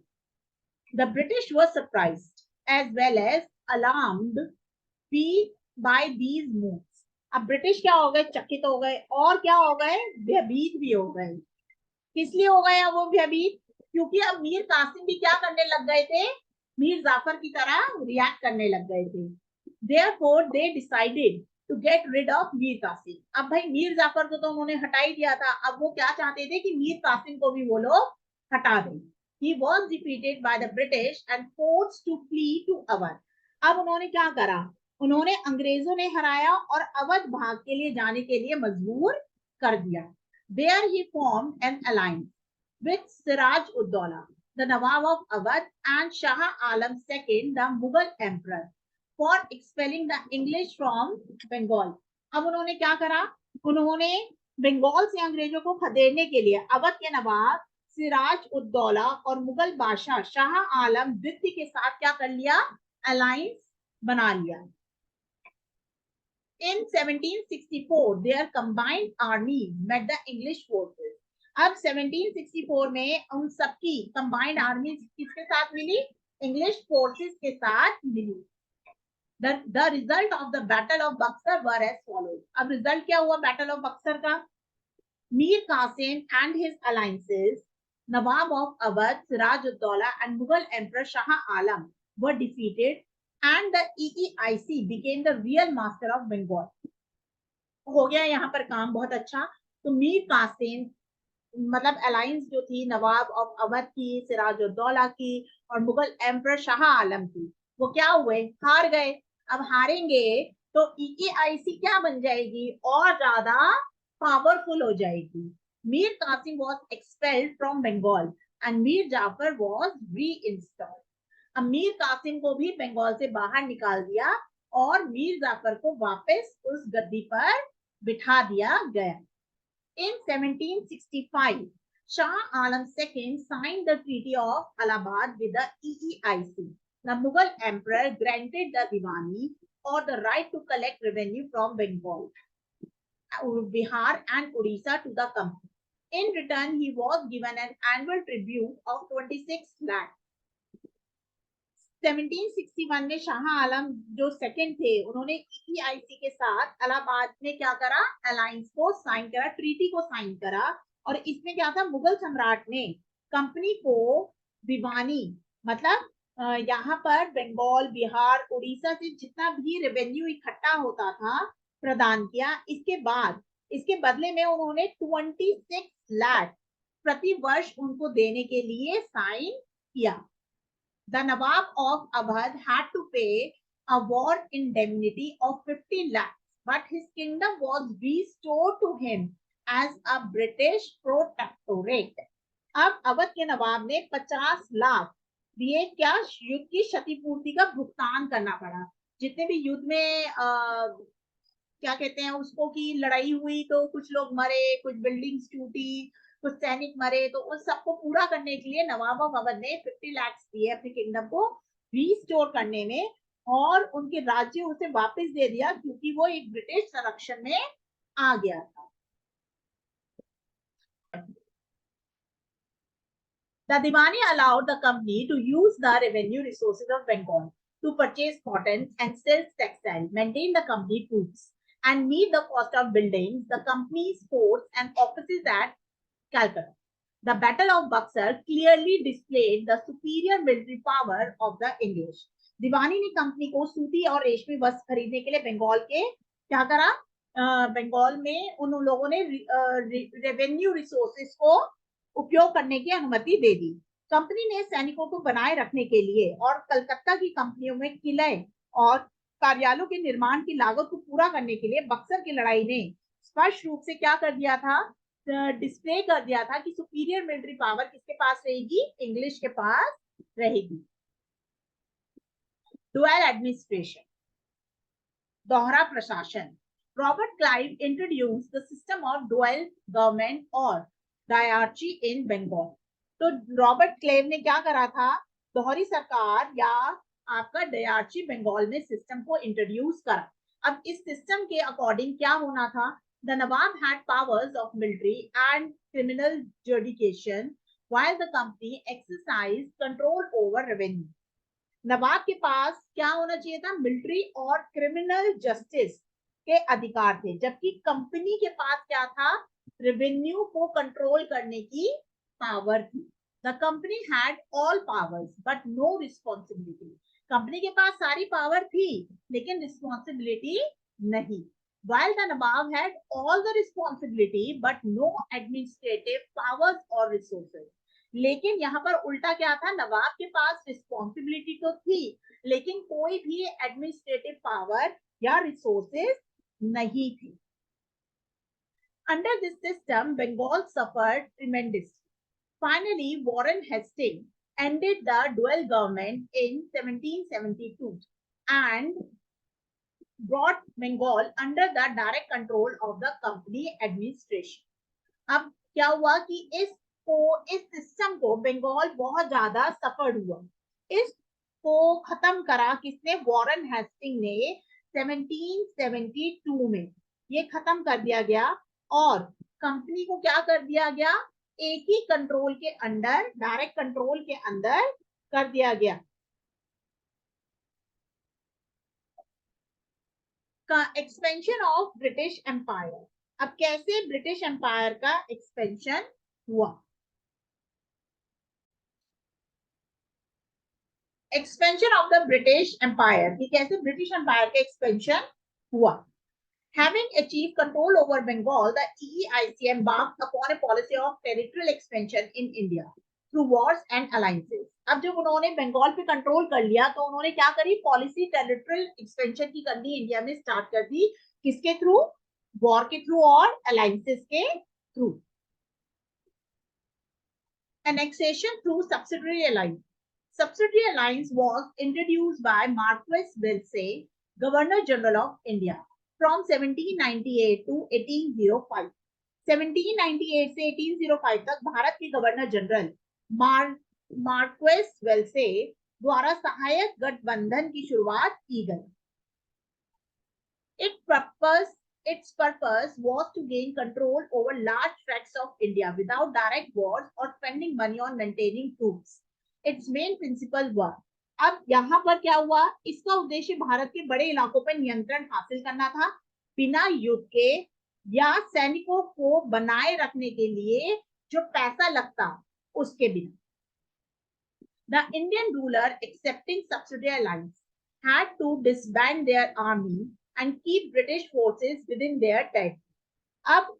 The British were surprised as well as alarmed by these moves. अब ब्रिटिश क्या हो गए, चकित हो गए, और क्या हो गए, भयभीत भी हो गए। किस लिए हो गए वो भयभीत, क्योंकि अब मीर कासिम भी क्या करने लग गए थे, मीर जाफर की तरह रिएक्ट करने लग गए थे। Therefore they decided to get rid of Mir Qasim. अब भाई मीर जाफर को तो उन्होंने हटा ही दिया था, अब वो क्या चाहते थे कि मीर कासिम को भी वो लोग हटा दें। He was defeated by the British and forced to flee to Awadh. अब उन्होंने क्या करा, उन्होंने अंग्रेजों ने हराया और अवध भाग के लिए जाने के लिए मजबूर कर दिया। There he formed an alliance with Siraj Uddaulah, the Nawab of Awadh, and Shah Alam II, the Mughal emperor, for expelling the English from Bengal. अब उन्होंने क्या करा, उन्होंने बंगाल से अंग्रेजों को खदेड़ने के लिए अवध के नवाब सिराज उद्दौला और मुगल बादशाह शाह आलम द्वितीय के साथ क्या कर लिया, अलायंस बना लिया। In 1764, their combined armies met the English forces. अब 1764 में उन सबकी कंबाइंड आर्मी किसके साथ मिली? इंग्लिश फोर्सेस के साथ मिली। The result of the battle of Buxar were as follows. अब रिजल्ट क्या हुआ बैटल ऑफ बक्सर का? Mir Qasim and his alliances, Nawab of Awadh, Siraj-ud-Daulah and Mughal Emperor Shah Alam were defeated and the EEIC became the real master of Bengal. हो गया यहाँ पर काम बहुत अच्छा। तो मीर कासिम मतलब अलायंस जो थी नवाब ऑफ अवध की, सिराजुद्दौला की और मुगल एम्पर शाह आलम की, वो क्या हुए? हार गए। अब हारेंगे तो EEIC क्या बन जाएगी? और ज्यादा पावरफुल हो जाएगी। Mir Qasim was expelled from Bengal and Mir Jafar was reinstalled. अब मीर कासिम को भी बंगाल से बाहर निकाल दिया और मीर जाफर को वापस उस गद्दी पर बिठा दिया गया। In 1765, Shah Alam II signed the Treaty of Allahabad with the EEIC. The Mughal Emperor granted the Diwani or the right to collect revenue from Bengal, Bihar and Odisha to the company. In return, he was given an annual tribute of 26 lakh. 1761 में शाह आलम जो second थे, उन्होंने EEIC के साथ इलाहाबाद में क्या करा? Alliance को साइन करा, ट्रीटी को साइन करा। और इसमें क्या था? मुगल सम्राट ने कंपनी को दीवानी मतलब यहाँ पर बंगाल, बिहार, उड़ीसा से जितना भी रेवेन्यू इकट्ठा होता था प्रदान किया। इसके बाद इसके बदले में उन्होंने 26 लाख प्रति वर्ष उनको देने के लिए साइन किया। The Nawab of Awadh had to pay a war indemnity of 50 lakhs, but his kingdom was restored to him as a British protectorate. अब अवध के नवाब ने 50 लाख दिए। क्या? युद्ध की क्षतिपूर्ति का भुगतान करना पड़ा। जितने भी युद्ध में क्या कहते हैं उसको की लड़ाई हुई, तो कुछ लोग मरे, कुछ बिल्डिंग्स टूटी, कुछ सैनिक मरे, तो उस सबको पूरा करने के लिए नवाब ऑफ अवध ने 50 लाख दिए अपने किंगडम को रीस्टोर करने में, और उनके राज्य उसे वापस दे दिया क्योंकि वो एक ब्रिटिश संरक्षण में आ गया था। The Diwani allowed the company to use the revenue resources of Bengal to purchase cotton and silk textiles, maintain the company troops, and meet the cost of buildings, the company's forts and offices at Calcutta. The Battle of Buxar clearly displayed the superior military power of the English. दीवानी ने company को सूती और रेशमी वस्त्र खरीदने के लिए बंगाल के क्या करा? बंगाल में उन लोगों ने रेवेन्यू रिसोर्सेस को उपयोग करने की अनुमति दे दी। कंपनी ने सैनिकों को बनाए रखने के लिए और कलकत्ता की कंपनियों में किले और कार्यालयों के निर्माण की लागत को पूरा करने के लिए बक्सर की लड़ाई ने स्पष्ट रूप से क्या कर दिया था? डिस्प्ले कर दिया था कि सुपीरियर मिलिट्री पावर किसके पास रहेगी? इंग्लिश के पास रहेगी। डुअल एडमिनिस्ट्रेशन, दोहरा प्रशासन। Robert Clive introduced the system of dual government और डायarchy इन बंगाल। तो रॉबर्ट क्लेव ने क्या करा था? दोहरी सरकार या आपका डायarchy बंगाल में सिस्टम को इंट्रोड्यूस करा। अब इस सिस्टम के अकॉर्डिंग क्या होना था? The Nawab had powers of military and criminal jurisdiction, while the company exercised control over revenue. नवाब के पास क्या होना चाहिए था? मिलिट्री और क्रिमिनल जस्टिस के अधिकार थे, जबकि कंपनी के पास क्या था? रेवेन्यू को कंट्रोल करने की पावर थी। The company had all powers but no responsibility. Company के पास सारी पावर थी लेकिन रिस्पॉन्सिबिलिटी नहीं। While the Nawab had all the responsibility but no administrative powers or resources. लेकिन यहाँ पर उल्टा क्या था? नवाब के पास रिस्पॉन्सिबिलिटी तो थी लेकिन कोई भी एडमिनिस्ट्रेटिव पावर या रिसोर्सेज नहीं थी। Under this system, Bengal suffered tremendously. Finally, Warren Hastings ended the dual government in 1772 and brought Bengal under the direct control of the company administration. अब क्या हुआ कि इस सिस्टम को बंगाल बहुत ज्यादा सफर हुआ। इसको खत्म करा किसने? वॉरेन हेस्टिंग ने 1772 में ये खत्म कर दिया गया और कंपनी को क्या कर दिया गया? एक ही कंट्रोल के अंडर, डायरेक्ट कंट्रोल के अंदर कर दिया गया। का एक्सपेंशन ऑफ ब्रिटिश एम्पायर। अब कैसे ब्रिटिश एम्पायर का एक्सपेंशन हुआ? Expansion of the British empire, कि कैसे ब्रिटिश एम्पायर का एक्सपेंशन हुआ। Having achieved control over Bengal, the EEIC embarked upon a policy of territorial expansion in India through wars and alliances. अब जब उन्होंने बंगाल पे कंट्रोल कर लिया तो उन्होंने क्या करी, पॉलिसी टेरिटोरियल एक्सपेंशन की करनी इंडिया में स्टार्ट कर दी। किसके थ्रू? वॉर के थ्रू और अलायंसेस के through. Annexation through subsidiary alliance. Subsidiary alliance was introduced by Marquis Wellesley, Governor General of India, from 1798 to 1805. 1798 से 1805 तक भारत के गवर्नर जनरल मार्क्वेस वेल्से द्वारा सहायक गठबंधन की शुरुआत की गई। Its purpose was to gain control over large tracts of India without direct wars or spending money on maintaining troops. Its main principle were, अब यहाँ पर क्या हुआ, इसका उद्देश्य भारत के बड़े इलाकों पर नियंत्रण हासिल करना था बिना युद्ध के या सैनिकों को बनाए रखने के लिए जो पैसा लगता उसके बिना। The Indian ruler accepting subsidiary alliance had to disband their army and keep British forces within their territory. अब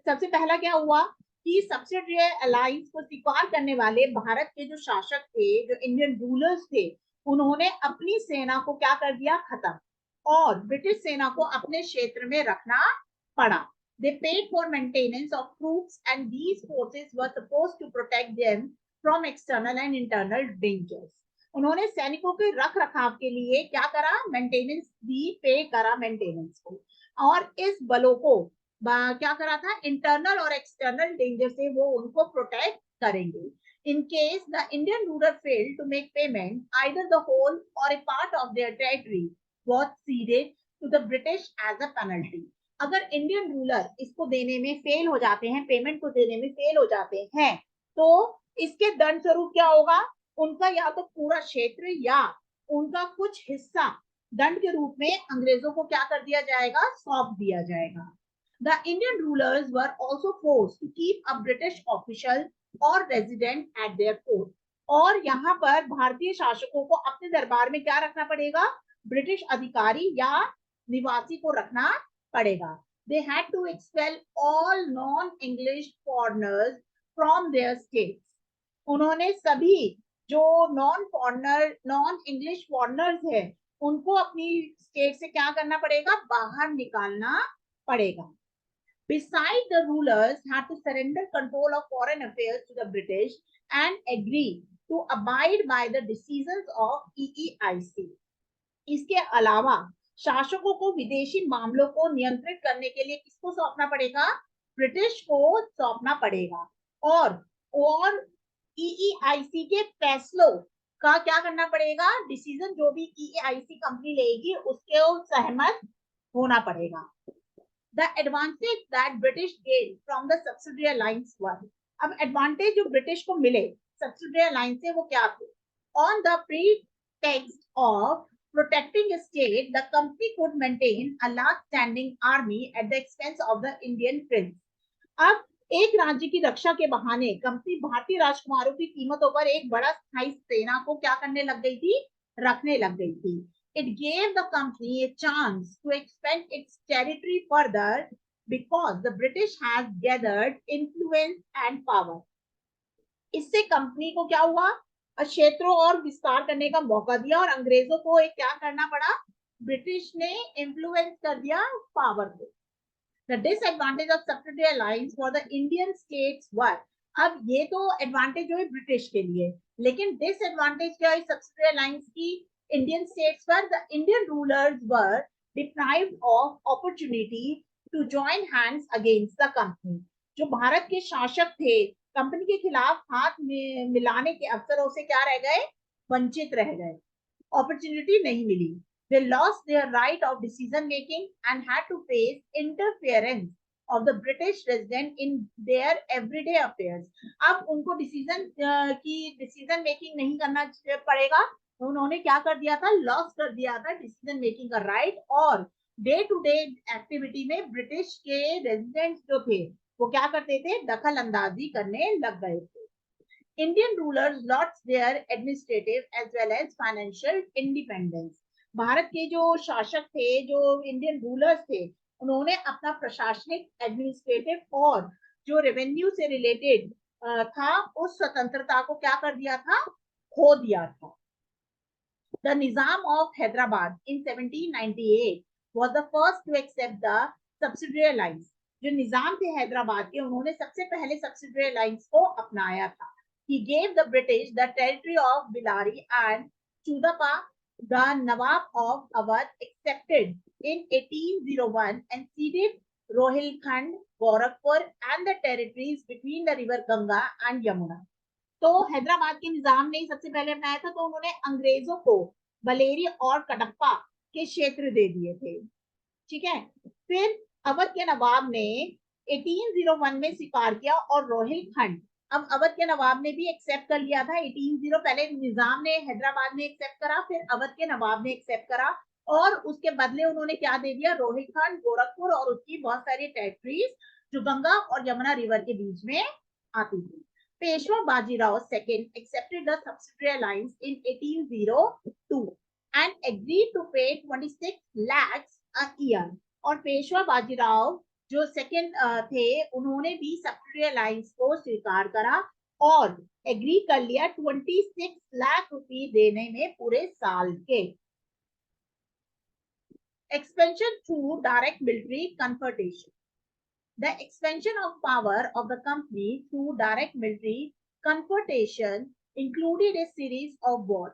सबसे पहला क्या हुआ कि सब्सिडियरी अलायंस को स्वीकार करने वाले भारत के जो शासक थे, जो इंडियन रूलर्स थे, उन्होंने अपनी सेना को क्या कर दिया, खत्म, और ब्रिटिश सेना को अपने क्षेत्र में रखना पड़ा। They paid for maintenance of troops and these forces were supposed to protect them from external and internal dangers. उन्होंने सैनिकों के रख रखाव के लिए क्या करा, मेंटेनेंस दी, पे करा मेंटेनेंस को, और इस बलों को क्या करा था, इंटरनल और एक्सटर्नल डेंजर से वो उनको प्रोटेक्ट करेंगे। In case the Indian ruler failed to make payment, either the whole or a part of their territory was ceded to the British as a penalty. अगर इंडियन रूलर इसको देने में fail हो जाते हैं, पेमेंट को देने में फेल हो जाते हैं, तो इसके दंड स्वरूप क्या होगा, उनका या तो पूरा क्षेत्र या उनका कुछ हिस्सा दंड के रूप में अंग्रेजों को क्या कर दिया जाएगा, सौंप दिया जाएगा। The Indian rulers were also forced to keep a British official or resident at their court. और यहाँ पर भारतीय शासकों को अपने दरबार में क्या रखना पड़ेगा, ब्रिटिश अधिकारी या निवासी को रखना पड़ेगा। They had to expel all non-English foreigners from their states. उन्होंने सभी जो नॉन इंग्लिश फॉरनर्स है उनको अपनी स्टेट से क्या करना पड़ेगा, बाहर निकालना पड़ेगा। Besides, the rulers had to surrender control of foreign affairs to the British and agree to abide by the decisions of EEIC. इसके अलावा शासकों को विदेशी मामलों को नियंत्रित करने के लिए किसको सौंपना पड़ेगा, ब्रिटिश को सौंपना पड़ेगा, और EEIC के फैसलों का क्या करना पड़ेगा, डिसीजन जो भी EEIC कंपनी लेगी उसके सहमत होना पड़ेगा। The advantage that British gained from the subsidiary alliance were, अब एडवांटेज जो ब्रिटिश को मिले subsidiary alliance से वो क्या थे, on the pretext of protecting a state, the company could maintain a large standing army at the expense of the Indian prince. अब एक राज्य की रक्षा के बहाने कंपनी भारतीय राजकुमारों की कीमतों पर एक बड़ा स्थायी सेना को क्या करने लग गई थी, रखने लग गई थी। It gave the company a chance to expand its territory further because the British has gathered influence and power. इससे कंपनी को क्या हुआ, क्षेत्रों और विस्तार करने का मौका दिया, और अंग्रेजों को एक क्या करना पड़ा, ब्रिटिश ने इन्फ्लुएंस कर दिया पावर को। The disadvantage of subsidiary alliance for the Indian states were, अब ये तो एडवांटेज जो है ब्रिटिश के लिए, लेकिन डिसएडवांटेज क्या है subsidiary alliance की इंडियन स्टेट्स पर, the Indian rulers were deprived of opportunity to join hands against the company. जो भारत के शासक थे कंपनी के खिलाफ हाथ मिलाने के अवसरों से क्या रह गए, वंचित रह गए, अपॉर्चुनिटी नहीं मिली। They lost their right of decision making and had to face interference of the British resident in their everyday affairs. अब उनको डिसीजन मेकिंग नहीं करना पड़ेगा, उन्होंने क्या कर दिया था, लॉस कर दिया था डिसीजन मेकिंग का राइट, और डे टू डे एक्टिविटी में ब्रिटिश के रेजिडेंट्स जो थे वो क्या करते थे, दखल अंदाजी करने लग गए थे. Indian rulers lost their administrative as well as financial independence. Bharat के जो शासक थे, जो इंडियन रूलर्स थे, उन्होंने अपना प्रशासनिक, एडमिनिस्ट्रेटिव और जो रेवेन्यू से रिलेटेड था उस स्वतंत्रता को क्या कर दिया था, खो दिया था. The Nizam of Hyderabad in 1798 was the first to accept the subsidiary lines. जो निजाम थे हैदराबाद के, उन्होंने सबसे पहले सब्सिडियरी लाइंस को अपनाया था. He gave the British the territory of Billari and Chudapa. The Nawab of Awadh accepted in 1801 and ceded Rohilkhand, Gorakhpur and the territories between the river Ganga and Yamuna. तो हैदराबाद के निजाम ने सबसे पहले अपनाया था, तो उन्होंने अंग्रेजों को बलेरी और कडप्पा के क्षेत्र दे दिए थे. ठीक है. फिर अवध के नवाब ने 1801 में स्वीकार किया और रोहिलखंड, अब अवध के नवाब ने भी एक्सेप्ट कर लिया था 1800. पहले निजाम ने, हैदराबाद ने एक्सेप्ट करा, फिर अवध के नवाब ने एक्सेप्ट करा, और उसके बदले उन्होंने क्या दे दिया, रोहिलखंड, गोरखपुर और उसकी बहुत सारी टेरिटरीज जो गंगा और यमुना रिवर के बीच में आती थी. Peshwa Bajirao II accepted the subsidiary lines in 1802 and agreed to pay 26 lakhs a year. और पेशवा बाजीराव जो सेकंड थे, उन्होंने भी सब्सिडियरी लाइंस को स्वीकार करा और एग्री कर लिया 26 लाख रुपए देने में पूरे साल के. Expansion through direct military confrontation. The expansion of power of the company through direct military confrontation included a series of wars: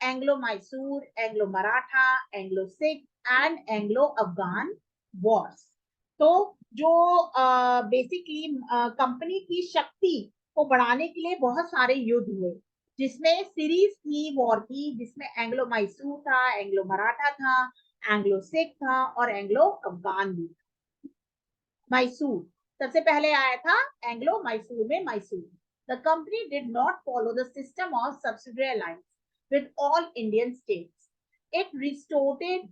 Anglo-Mysore, Anglo-Maratha, Anglo-Sikh, and Anglo-Afghan wars. तो जो बेसिकली कंपनी की शक्ति को बढ़ाने के लिए बहुत सारे युद्ध हुए, जिसमें सीरीज थी वॉर की, जिसमें एंग्लो मैसूर था, एंग्लो मराठा था, एंग्लो सिख था और एंग्लो अफगान भी. मैसूर सबसे पहले आया था, एंग्लो मैसूर में Mysore. The company did not follow the system of subsidiary alliance with all Indian states. It resorted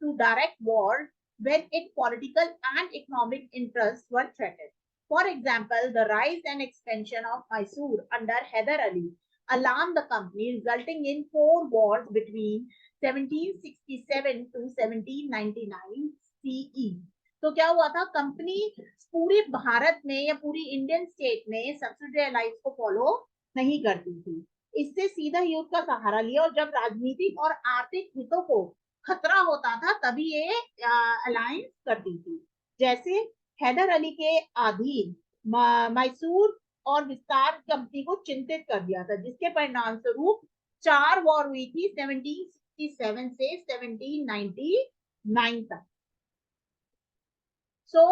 to direct war when its political and economic interests were threatened. For example, the rise and expansion of Mysore under Hyder Ali alarmed the company, resulting in 4 wars between 1767 to 1799 CE. तो क्या हुआ था, company पूरे भारत में या पूरी Indian state में subsidiary lines को फॉलो नहीं करती थी. इससे सीधा युद्ध का सहारा लिया, और जब राजनीतिक और आर्थिक हितों को खतरा होता था तभी ये अलायंस करती थी. जैसे हैदर अली के अधीन मैसूर और विस्तार कंपनी को चिंतित कर दिया था, जिसके परिणाम स्वरूप 4 वॉर हुई थी 1767 से 1799 तक. So,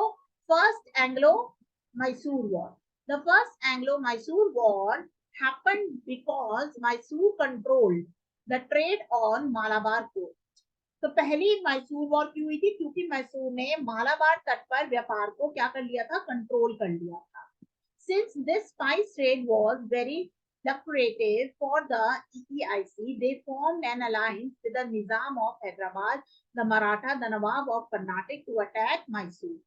first Anglo-Mysore War. The first Anglo-Mysore War happened because Mysore controlled the trade on Malabar coast. तो पहली मैसूर वॉर क्यों हुई थी, क्योंकि मैसूर ने मालाबार तट पर व्यापार को क्या कर लिया था, कंट्रोल कर लिया था. Since this spice trade was very lucrative for the EEIC, they formed an alliance with the Nizam of Hyderabad, the Maratha, the Nawab of Karnataka to attack Mysore.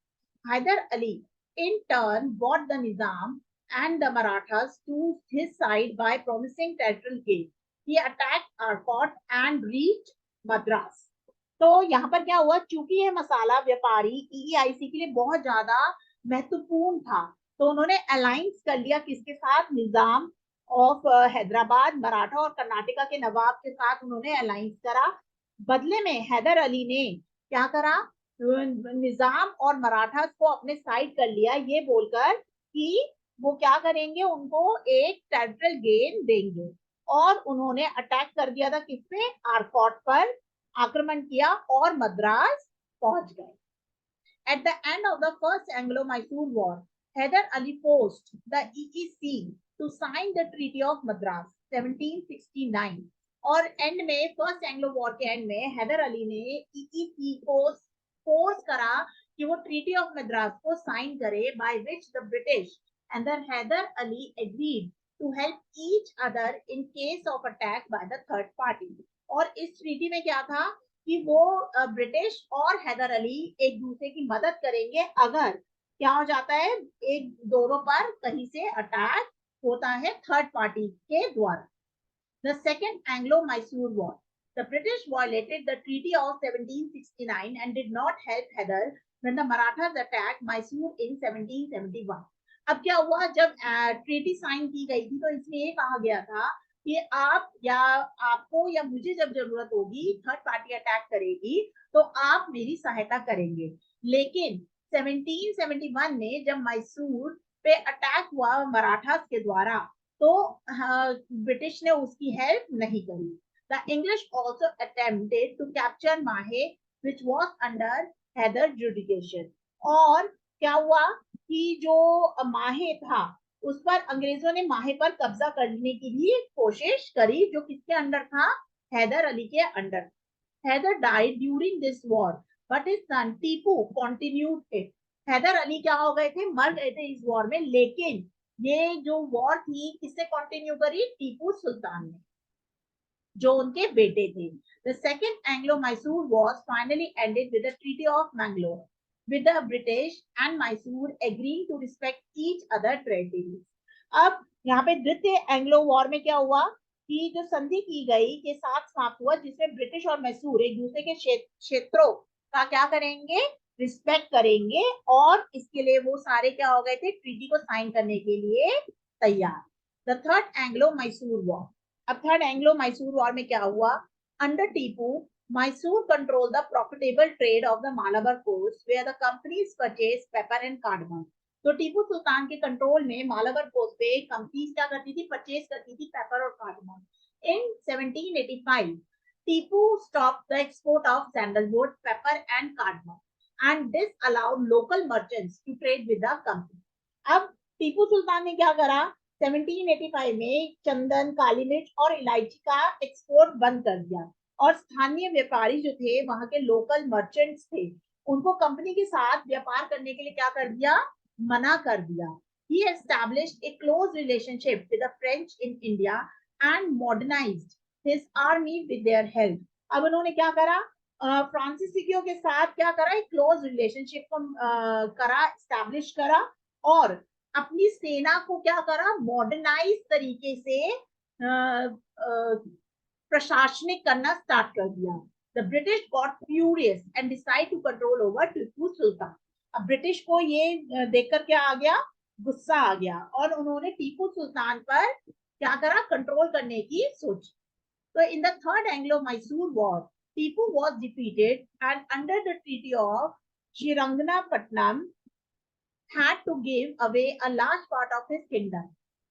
Hyder Ali, in turn, brought the Nizam and the Marathas to his side by promising territorial gain. He attacked Arcot and reached Madras. तो यहाँ पर क्या हुआ, चूंकि ये मसाला व्यापारी EEIC के लिए बहुत ज्यादा महत्वपूर्ण था, तो उन्होंने अलायंस कर लिया किसके साथ, निजाम ऑफ हैदराबाद, मराठा और कर्नाटका के नवाब के साथ उन्होंने अलायंस करा. बदले में हैदर अली ने क्या करा, निजाम और मराठा को अपने साइड कर लिया, ये बोलकर कि वो क्या करेंगे, उनको एक टेरिटोरियल गेन देंगे. और उन्होंने अटैक कर दिया था किस पे, आरकोट पर आक्रमण किया और मद्रास पहुंच गए. At the end of the first Anglo-Mysore War, Hyder Ali forced the EEC to sign the Treaty of Madras 1769. और एंड में, फर्स्ट एंग्लो वॉर के एंड में हैदर अली ने EEC को फोर्स करा कि वो ट्रीटी ऑफ मद्रास को साइन करे, by which the British and Hyder Ali agreed to help each other in case of attack by the third party. और इस ट्रीटी में क्या था कि वो ब्रिटिश और हैदर अली एक दूसरे की मदद करेंगे अगर क्या हो जाता है, एक दोनों पर कहीं से अटैक होता है थर्ड पार्टी के द्वारा। The Second Anglo-Mysore War. The British violated the Treaty of 1769 and did not help Hyder when the Marathas attacked Mysore in 1771. अब क्या हुआ, जब ट्रीटी साइन की गई थी तो इसमें ये कहा गया था कि आप या आपको या मुझे जब जरूरत होगी, थर्ड पार्टी अटैक करेगी तो आप मेरी सहायता करेंगे। लेकिन 1771 में जब मैसूर पे अटैक हुआ मराठास के द्वारा तो ब्रिटिश ने उसकी हेल्प नहीं करी। The English also attempted to capture Mahe which was under Hyder adjudication. और क्या हुआ कि जो माहे था उस पर अंग्रेजों ने माहे पर कब्जा करने की भी कोशिश करी, जो किसके अंडर था, हैदर अली के under. Hyder died during this war but his son Tipu continued it. Hyder Ali क्या हो गए थे, मर गए थे इस वॉर में, लेकिन ये जो वॉर थी किससे कंटिन्यू करी, टीपू सुल्तान ने, जो उनके बेटे थे। The second Anglo-Mysore was finally ended with the Treaty of Mangalore, with the British and Mysore agreeing to respect each other territories. अब यहाँ पे द्वितीय एंग्लो वॉर में क्या हुआ कि जो संधि की गई के साथ समाप्त हुआ, जिसमें ब्रिटिश और मैसूर एक दूसरे के क्षेत्रों का क्या करेंगे, रिस्पेक्ट करेंगे, और इसके लिए वो सारे क्या हो गए थे, ट्रीटी को साइन करने के लिए तैयार। The third Anglo Mysore war. अब थर्ड एंग्लो मैसूर वॉर में क्या हुआ, under Tipu Mysore controlled the profitable trade of the Malabar coast, where the companies purchased pepper and cardamom. तो टीपू सुल्तान के कंट्रोल में मालाबार कोस्ट पे कंपनीज क्या करती थी, परचेज करती थी पेपर और cardamom. In 1785, Tipu stopped the export of sandalwood, pepper and cardamom, and this allowed local merchants to trade with the company. अब टीपू सुल्तान ने क्या करा, 1785 में चंदन, काली मिर्च और इलायची का एक्सपोर्ट बंद कर दिया, और स्थानीय व्यापारी जो थे, वहां के लोकल मर्चेंट्स थे, उनको कंपनी के साथ व्यापार करने के लिए क्या कर दिया, मना कर दिया। He established a close relationship with the French in India and modernized his army with their help. अब उन्होंने क्या करा, फ्रांसीसियों के साथ क्या करा, एक क्लोज रिलेशनशिप को करा, एस्टैब्लिश करा, और अपनी सेना को क्या करा, मॉडर्नाइज तरीके से प्रशासनिक करना स्टार्ट कर दिया। The British got furious and decided to control over Tipu Sultan. अब ब्रिटिश को ये देखकर क्या आ गया, गुस्सा आ गया, और उन्होंने टीपू सुल्तान पर क्या करा, कंट्रोल करने की सोची। तो in the third Anglo Mysore war, Tipu was defeated and under the treaty of Srirangapatnam had to give away a large part of his kingdom.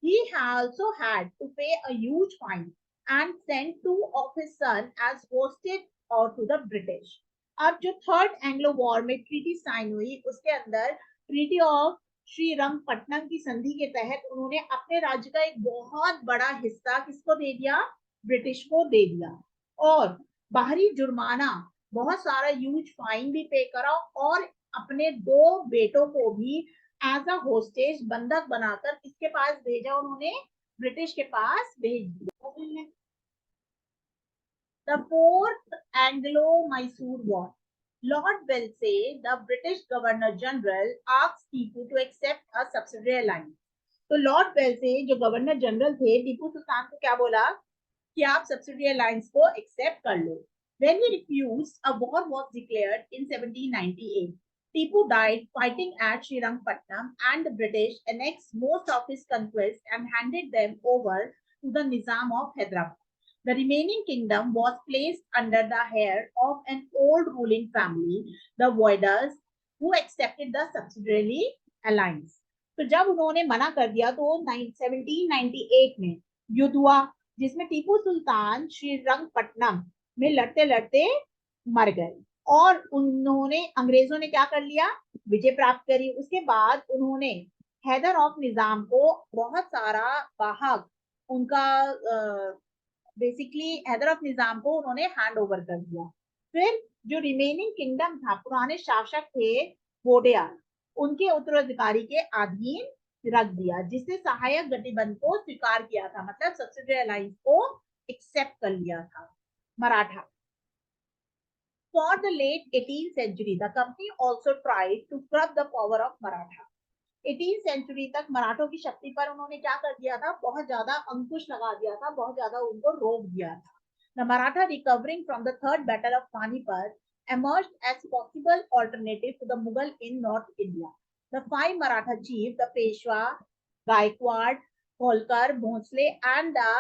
He also had to pay a huge fine and send two of his sons as hostage or to the British. अब जो third Anglo war में treaty sign हुई, उसके अंदर treaty of Srirangapatna की संधि के तहत उन्होंने अपने राज्य का एक बहुत बड़ा हिस्सा किसको दे दिया, ब्रिटिश को दे दिया, और बाहरी जुर्माना, बहुत सारा ह्यूज फाइन भी पे करा, और अपने दो बेटों को भी एज अ होस्टेज, बंधक बनाकर किसके पास भेजा, उन्होंने ब्रिटिश के पास भेज दिया। The fourth Anglo-Mysore War. Lord Wellesley, the British Governor General, asked Tipu to accept a subsidiary alliance. तो लॉर्ड वेल्से जो गवर्नर जनरल थे, टीपू सुल्तान को क्या बोला कि आप सब्सिडियरी अलायंस को एक्सेप्ट कर लो। When he refused, a war was declared in 1798. Tipu died fighting at Srirangpatnam, and the British annexed most of his conquests and handed them over to the Nizam of Hyderabad. The remaining kingdom was placed under the care of an old ruling family, the Voidas, who accepted the subsidiary alliance. तो जब उन्होंने मना कर दिया तो 1798 में युद्ध हुआ, जिसमें टीपू सुल्तान श्रीरंगपट्टनम में लड़ते लड़ते मर गए, और उन्होंने, अंग्रेजों ने क्या कर लिया, विजय प्राप्त करी। उसके बाद उन्होंने हैदर ऑफ निजाम को बहुत सारा वाहक, उनका बेसिकली हैदर ऑफ निजाम को उन्होंने हैंड ओवर कर दिया। फिर जो रिमेनिंग किंगडम था, पुराने शासक थे, वोडेयार उनके उत्तराधिकारी के अधीन रख दिया, जिसने सहायक गठबंधन को स्वीकार किया था, मतलब सब्सिडियरी अलायंस को एक्सेप्ट कर लिया था Maratha. For the late 18th century, the company also tried to curb the power of Maratha. 18th century तक मराठों की शक्ति पर उन्होंने क्या कर दिया था, बहुत ज्यादा अंकुश लगा दिया था, बहुत ज्यादा उनको रोक दिया था. The Maratha recovering from the third battle of Panipat emerged as possible alternative to the Mughal in North India. The five Maratha chiefs, the Peshwa, Gaikwad, Holkar, Bhonsle, and the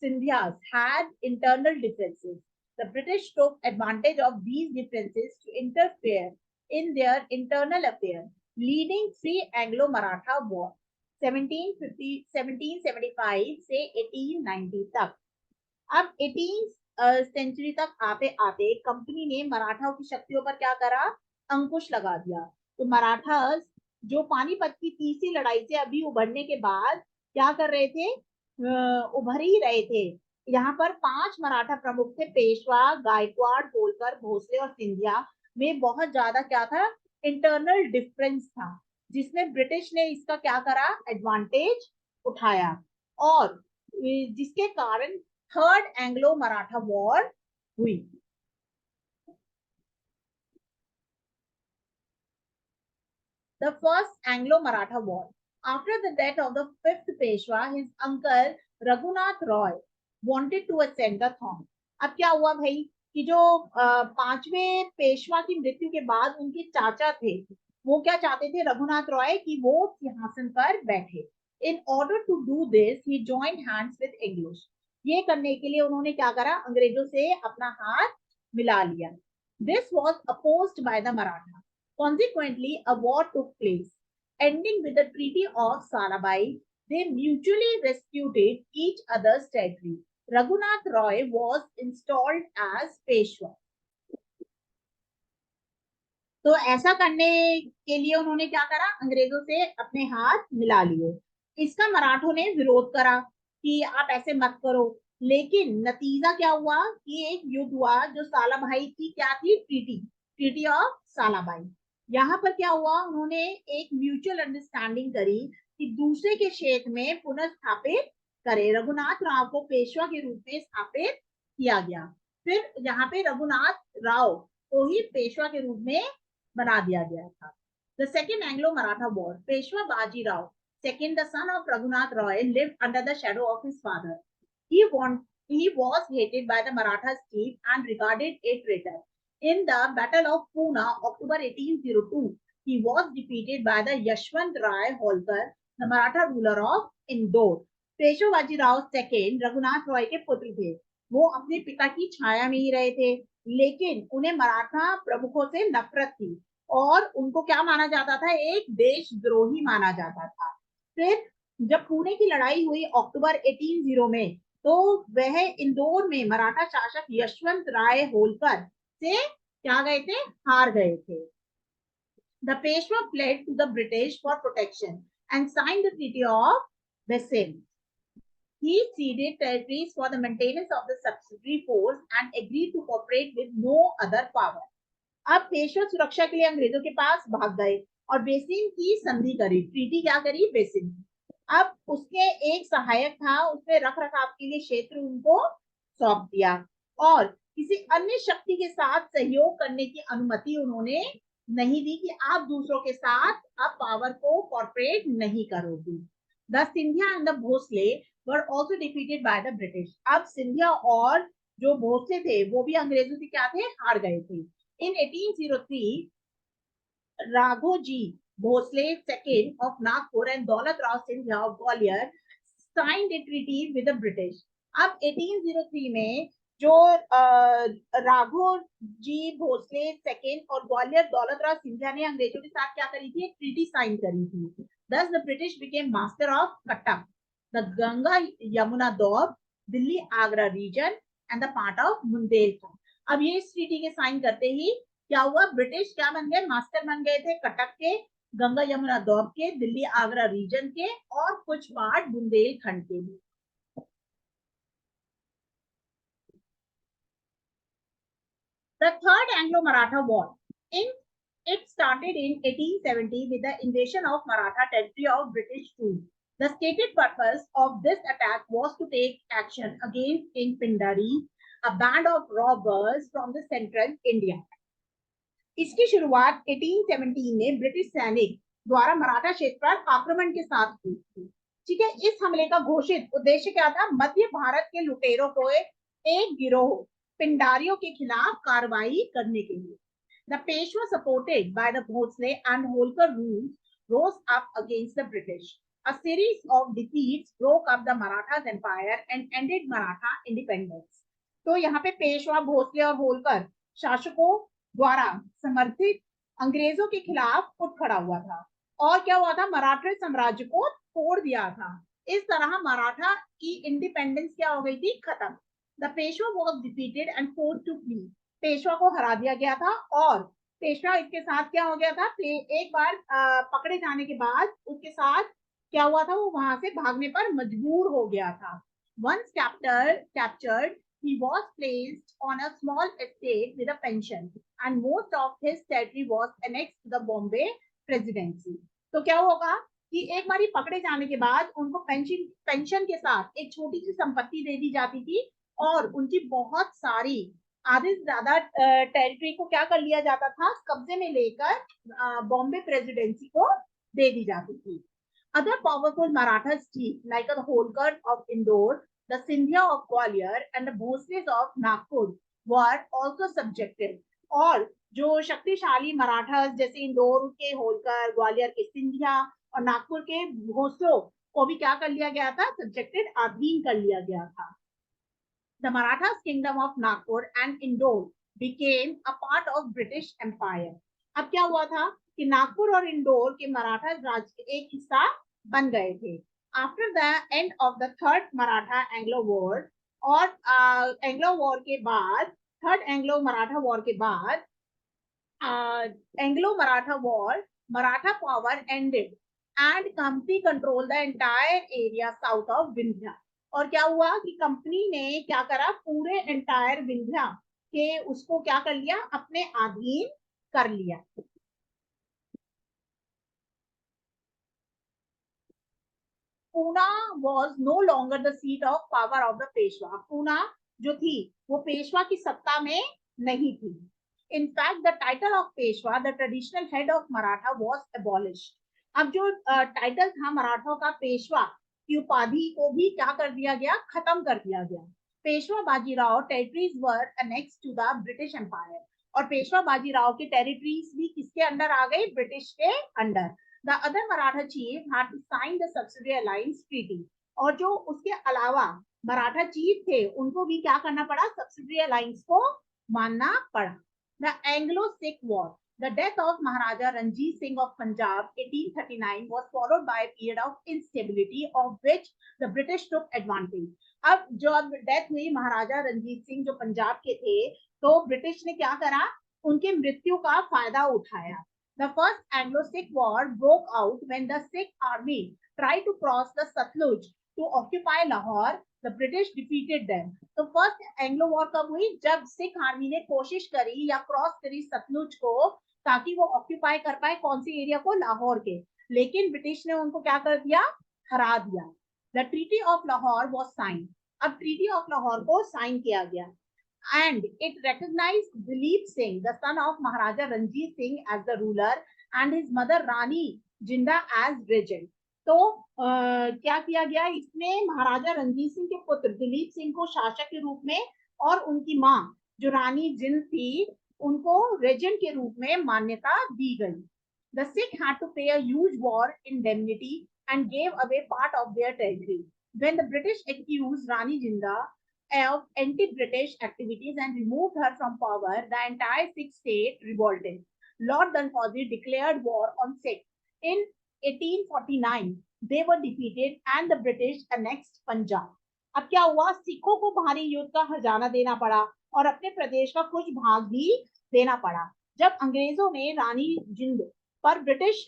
Sindhyas had internal differences. The British took advantage of these differences to interfere in their internal affairs, leading three Anglo-Maratha War 1750 1775 से 1890 तक. अब 18th century तक आते आते company ने मराठाओं की शक्तियों पर क्या करा, अंकुश लगा दिया. तो मराठास जो पानीपत की तीसरी लड़ाई से अभी उभरने के बाद क्या कर रहे थे, उभर ही रहे थे. यहाँ पर 5 मराठा प्रमुख थे, पेशवा, गायकवाड़, होलकर, भोसले और सिंधिया. में बहुत ज्यादा क्या था, इंटरनल डिफरेंस था, जिसमें ब्रिटिश ने इसका क्या करा, एडवांटेज उठाया, और जिसके कारण थर्ड एंग्लो मराठा वॉर हुई. The first Anglo-Maratha War. After the death of the fifth Peshwa, his uncle Raghunath Roy wanted to ascend the throne. अब क्या हुआ भाई कि जो पांचवें पेशवा की मृत्यु के बाद उनके चाचा थे, वो क्या चाहते थे, रघुनाथ रॉय, कि वो सिंहासन पर बैठे. In order to do this, he joined hands with English. ये करने के लिए उन्होंने क्या करा, अंग्रेजों से अपना हाथ मिला लिया. This was opposed by the Maratha. Consequently, a war took place, ending with the Treaty of Salabai. They mutually disputed each other's territory. Raghunath Roy was installed as Peshwa. तो ऐसा करने के लिए उन्होंने क्या करा, अंग्रेजों से अपने हाथ मिला लिए. इसका मराठों ने विरोध करा कि आप ऐसे मत करो, लेकिन नतीजा क्या हुआ कि एक युद्ध हुआ जो सालाभाई की क्या थी, ट्रीटी ऑफ सालाभाई. यहाँ पर क्या हुआ, उन्होंने एक म्यूचुअल अंडरस्टैंडिंग करी कि दूसरे के क्षेत्र में पुनर्स्थापित करे. रघुनाथ राव को पेशवा के रूप में स्थापित किया गया. फिर यहाँ पे रघुनाथ राव को ही पेशवा के रूप में बना दिया गया था. The second Anglo-Maratha War. Peshwa Baji Rao, second, the son of Raghunath Roy, lived under the shadow of his father. He was hated by the Marathas chief and regarded a traitor. In the Battle of Poona, October 1802, he was defeated by the Yashwant Rai Holkar, the Maratha ruler of Indore. Peshwa Bajirao second Raghunath Roy के पुत्र थे. वो अपने पिता की छाया में ही रहे थे, लेकिन उन्हें मराठा प्रमुखों से नफरत थी और उनको क्या माना जाता था, एक देशद्रोही माना जाता था. फिर जब पुणे की लड़ाई हुई अक्टूबर 1800 में, तो वह इंदौर में मराठा शासक यशवंत राय होलकर से क्या गए थे, हार गए थे. The Peshwa fled to the British for protection and signed the Treaty of Versailles. He ceded territories for the maintenance of the subsidiary force and agreed to cooperate with no other power. अब पेशवा सुरक्षा के लिए अंग्रेजों के पास भाग गए और basin की संधि करी. ट्रीटी क्या करी, बेसिन. अब उसके एक सहायक था, उसने रख रखाव के लिए क्षेत्र उनको सौंप दिया और किसी अन्य शक्ति के साथ सहयोग करने की अनुमति उन्होंने नहीं दी कि आप दूसरों के साथ अब पावर को कॉर्पोरेट नहीं करोगे. The Scindia and the Bhonsle were also defeated by the British. अब सिंधिया और जो भोसले थे वो भी अंग्रेजों से क्या थे, हार गए थे. In 1803, Raghoji Bhosle II of Nagpur and Daulat Rao Sindhya of Gwalior signed a treaty with the British. अब 1803 में जो राघोजी भोसले सेकेंड और ग्वालियर दौलत राव सिंधिया ने अंग्रेजों के साथ क्या करी थी, एक ट्रीटी साइन करी थी. Thus the British became master of Cuttack, the Ganga Yamuna Doab, Delhi Agra region and the part of Bundelkhand. अब ये इस ट्रीटी के साइन करते ही क्या हुआ, ब्रिटिश क्या बन गए, मास्टर बन गए थे कटक के, गंगा यमुना दोब के, दिल्ली आगरा रीजन के और कुछ पार्ट बुंदेलखंड के भी. The third Anglo-Maratha War. In It started in 1870 with the invasion of Maratha territory of British rule. The stated purpose of this attack was to take action against King Pindari, a band of robbers from the central India. इसकी शुरुआत 1817 में British सैनिक द्वारा मराठा क्षेत्र पर आक्रमण के साथ हुई थी। ठीक है, इस हमले का घोषित उद्देश्य क्या था? मध्य भारत के लुटेरों को एक गिरोह पिंडारियों के खिलाफ कार्रवाई करने के लिए। The Peshwa, supported by the Bhosle and Holkar rules, rose up against the British. A series of defeats broke up the Marathas empire and ended Maratha independence. तो यहाँ पे पेशवा, भोसले और होलकर शासकों द्वारा समर्थित अंग्रेजों के खिलाफ उठ खड़ा हुआ था और क्या हुआ था? मराठा साम्राज्य को तोड़ दिया था। इस तरह मराठा की इंडिपेंडेंस क्या हो गई थी? खत्म। The Peshwa was defeated and forced to flee. Peshwa को हरा दिया गया था और पेशवा इसके साथ क्या हो गया था? एक बार पकड़े जाने के बाद उसके साथ क्या हुआ था? वो वहां से भागने पर मजबूर हो गया था। Once captured, he was placed on a small estate with a pension, and most of his territory was annexed to the Bombay Presidency. तो क्या होगा कि एक बार पकड़े जाने के बाद उनको पेंशन के साथ एक छोटी सी संपत्ति दे दी जाती थी और उनकी बहुत सारी आधे से ज्यादा टेरिटरी को क्या कर लिया जाता था? कब्जे में लेकर बॉम्बे प्रेसिडेंसी को दे दी जाती थी। Other powerful Maratha chiefs like the Holkar of Indore, the Sindhya of Gwalior and the Bhosles of Nagpur were also subjected. और जो शक्तिशाली मराठास जैसे इंदौर के होलकर, ग्वालियर के सिंधिया और नागपुर के भोसलों को भी क्या कर लिया गया था? सब्जेक्टेड, अधीन कर लिया गया था। The Marathas kingdom of Nagpur and Indore became a part of British Empire. अब क्या हुआ था कि नागपुर और इंदौर के मराठा राज्य के एक हिस्सा बन गए थे। After the end of the third Maratha Anglo War और एंग्लो वॉर के बाद, थर्ड एंग्लो मराठा वॉर के बाद Anglo Maratha war, Maratha power ended and company control the entire area south of Vindhya. और क्या हुआ कि कंपनी ने क्या करा? पूरे एंटायर विंध्या के उसको क्या कर लिया? अपने अधीन कर लिया। Poona was no longer the seat of power of the Peshwa. Poona जो थी वो पेशवा की सत्ता में नहीं थी। In fact, the title of Peshwa, the traditional head of Maratha, was abolished. अब जो टाइटल था मराठों का पेशवा की उपाधि को भी क्या कर दिया गया? खत्म कर दिया गया। Peshwa Bajirao territories were annexed to the British empire. और पेशवा बाजीराव के टेरिटरीज भी किसके अंडर आ गई? ब्रिटिश के under. The other Maratha chief had to sign the subsidiary alliance treaty. और जो उसके अलावा मराठा चीफ थे उनको भी क्या करना पड़ा? सब्सिडरी अलायंस को मानना पड़ा। The Anglo-Sikh War. The death of Maharaja Ranjit Singh of Punjab 1839 was followed by a period of instability of which the British took advantage. अब जब डेथ हुई महाराजा रंजीत सिंह जो पंजाब के थे तो ब्रिटिश ने क्या करा? उनके मृत्यु का फायदा उठाया। The first Anglo-Sikh War broke out when the Sikh army tried to cross the Satluj to occupy Lahore. The British defeated them. तो फर्स्ट एंग्लो वॉर कब हुई? जब सिख आर्मी ने कोशिश करी या क्रॉस करी सतलुज को ताकि वो ऑक्यूपाई कर पाए कौन सी एरिया को? लाहौर के। लेकिन ब्रिटिश ने उनको क्या कर दिया? हरा दिया। The treaty of Lahore was sign. अब ट्रीटी ऑफ लाहौर को साइन किया गया and it recognized Dilip Singh, the son of Maharaja Ranjit Singh, as the ruler and his mother Rani Jinda as regent. तो क्या किया गया? इसमें महाराजा रंजीत सिंह के पुत्र दिलीप सिंह को शासक के रूप में और उनकी मां जो रानी जिंद थी उनको रेजेंट के रूप में मान्यता दी गई। The Sikh had to pay a huge war indemnity and gave away part of their territory. When the British accused Rani Jinda of anti-British activities and removed her from power, the entire Sikh state revolted. Lord Dalhousie declared war on Sikhs. In 1849, they were defeated and the British annexed Punjab. अब क्या हुआ? सिखों को भारी युद्ध का हर्जाना देना पड़ा और अपने प्रदेश का कुछ भाग भी देना पड़ा। जब अंग्रेजों ने रानी जिंद पर ब्रिटिश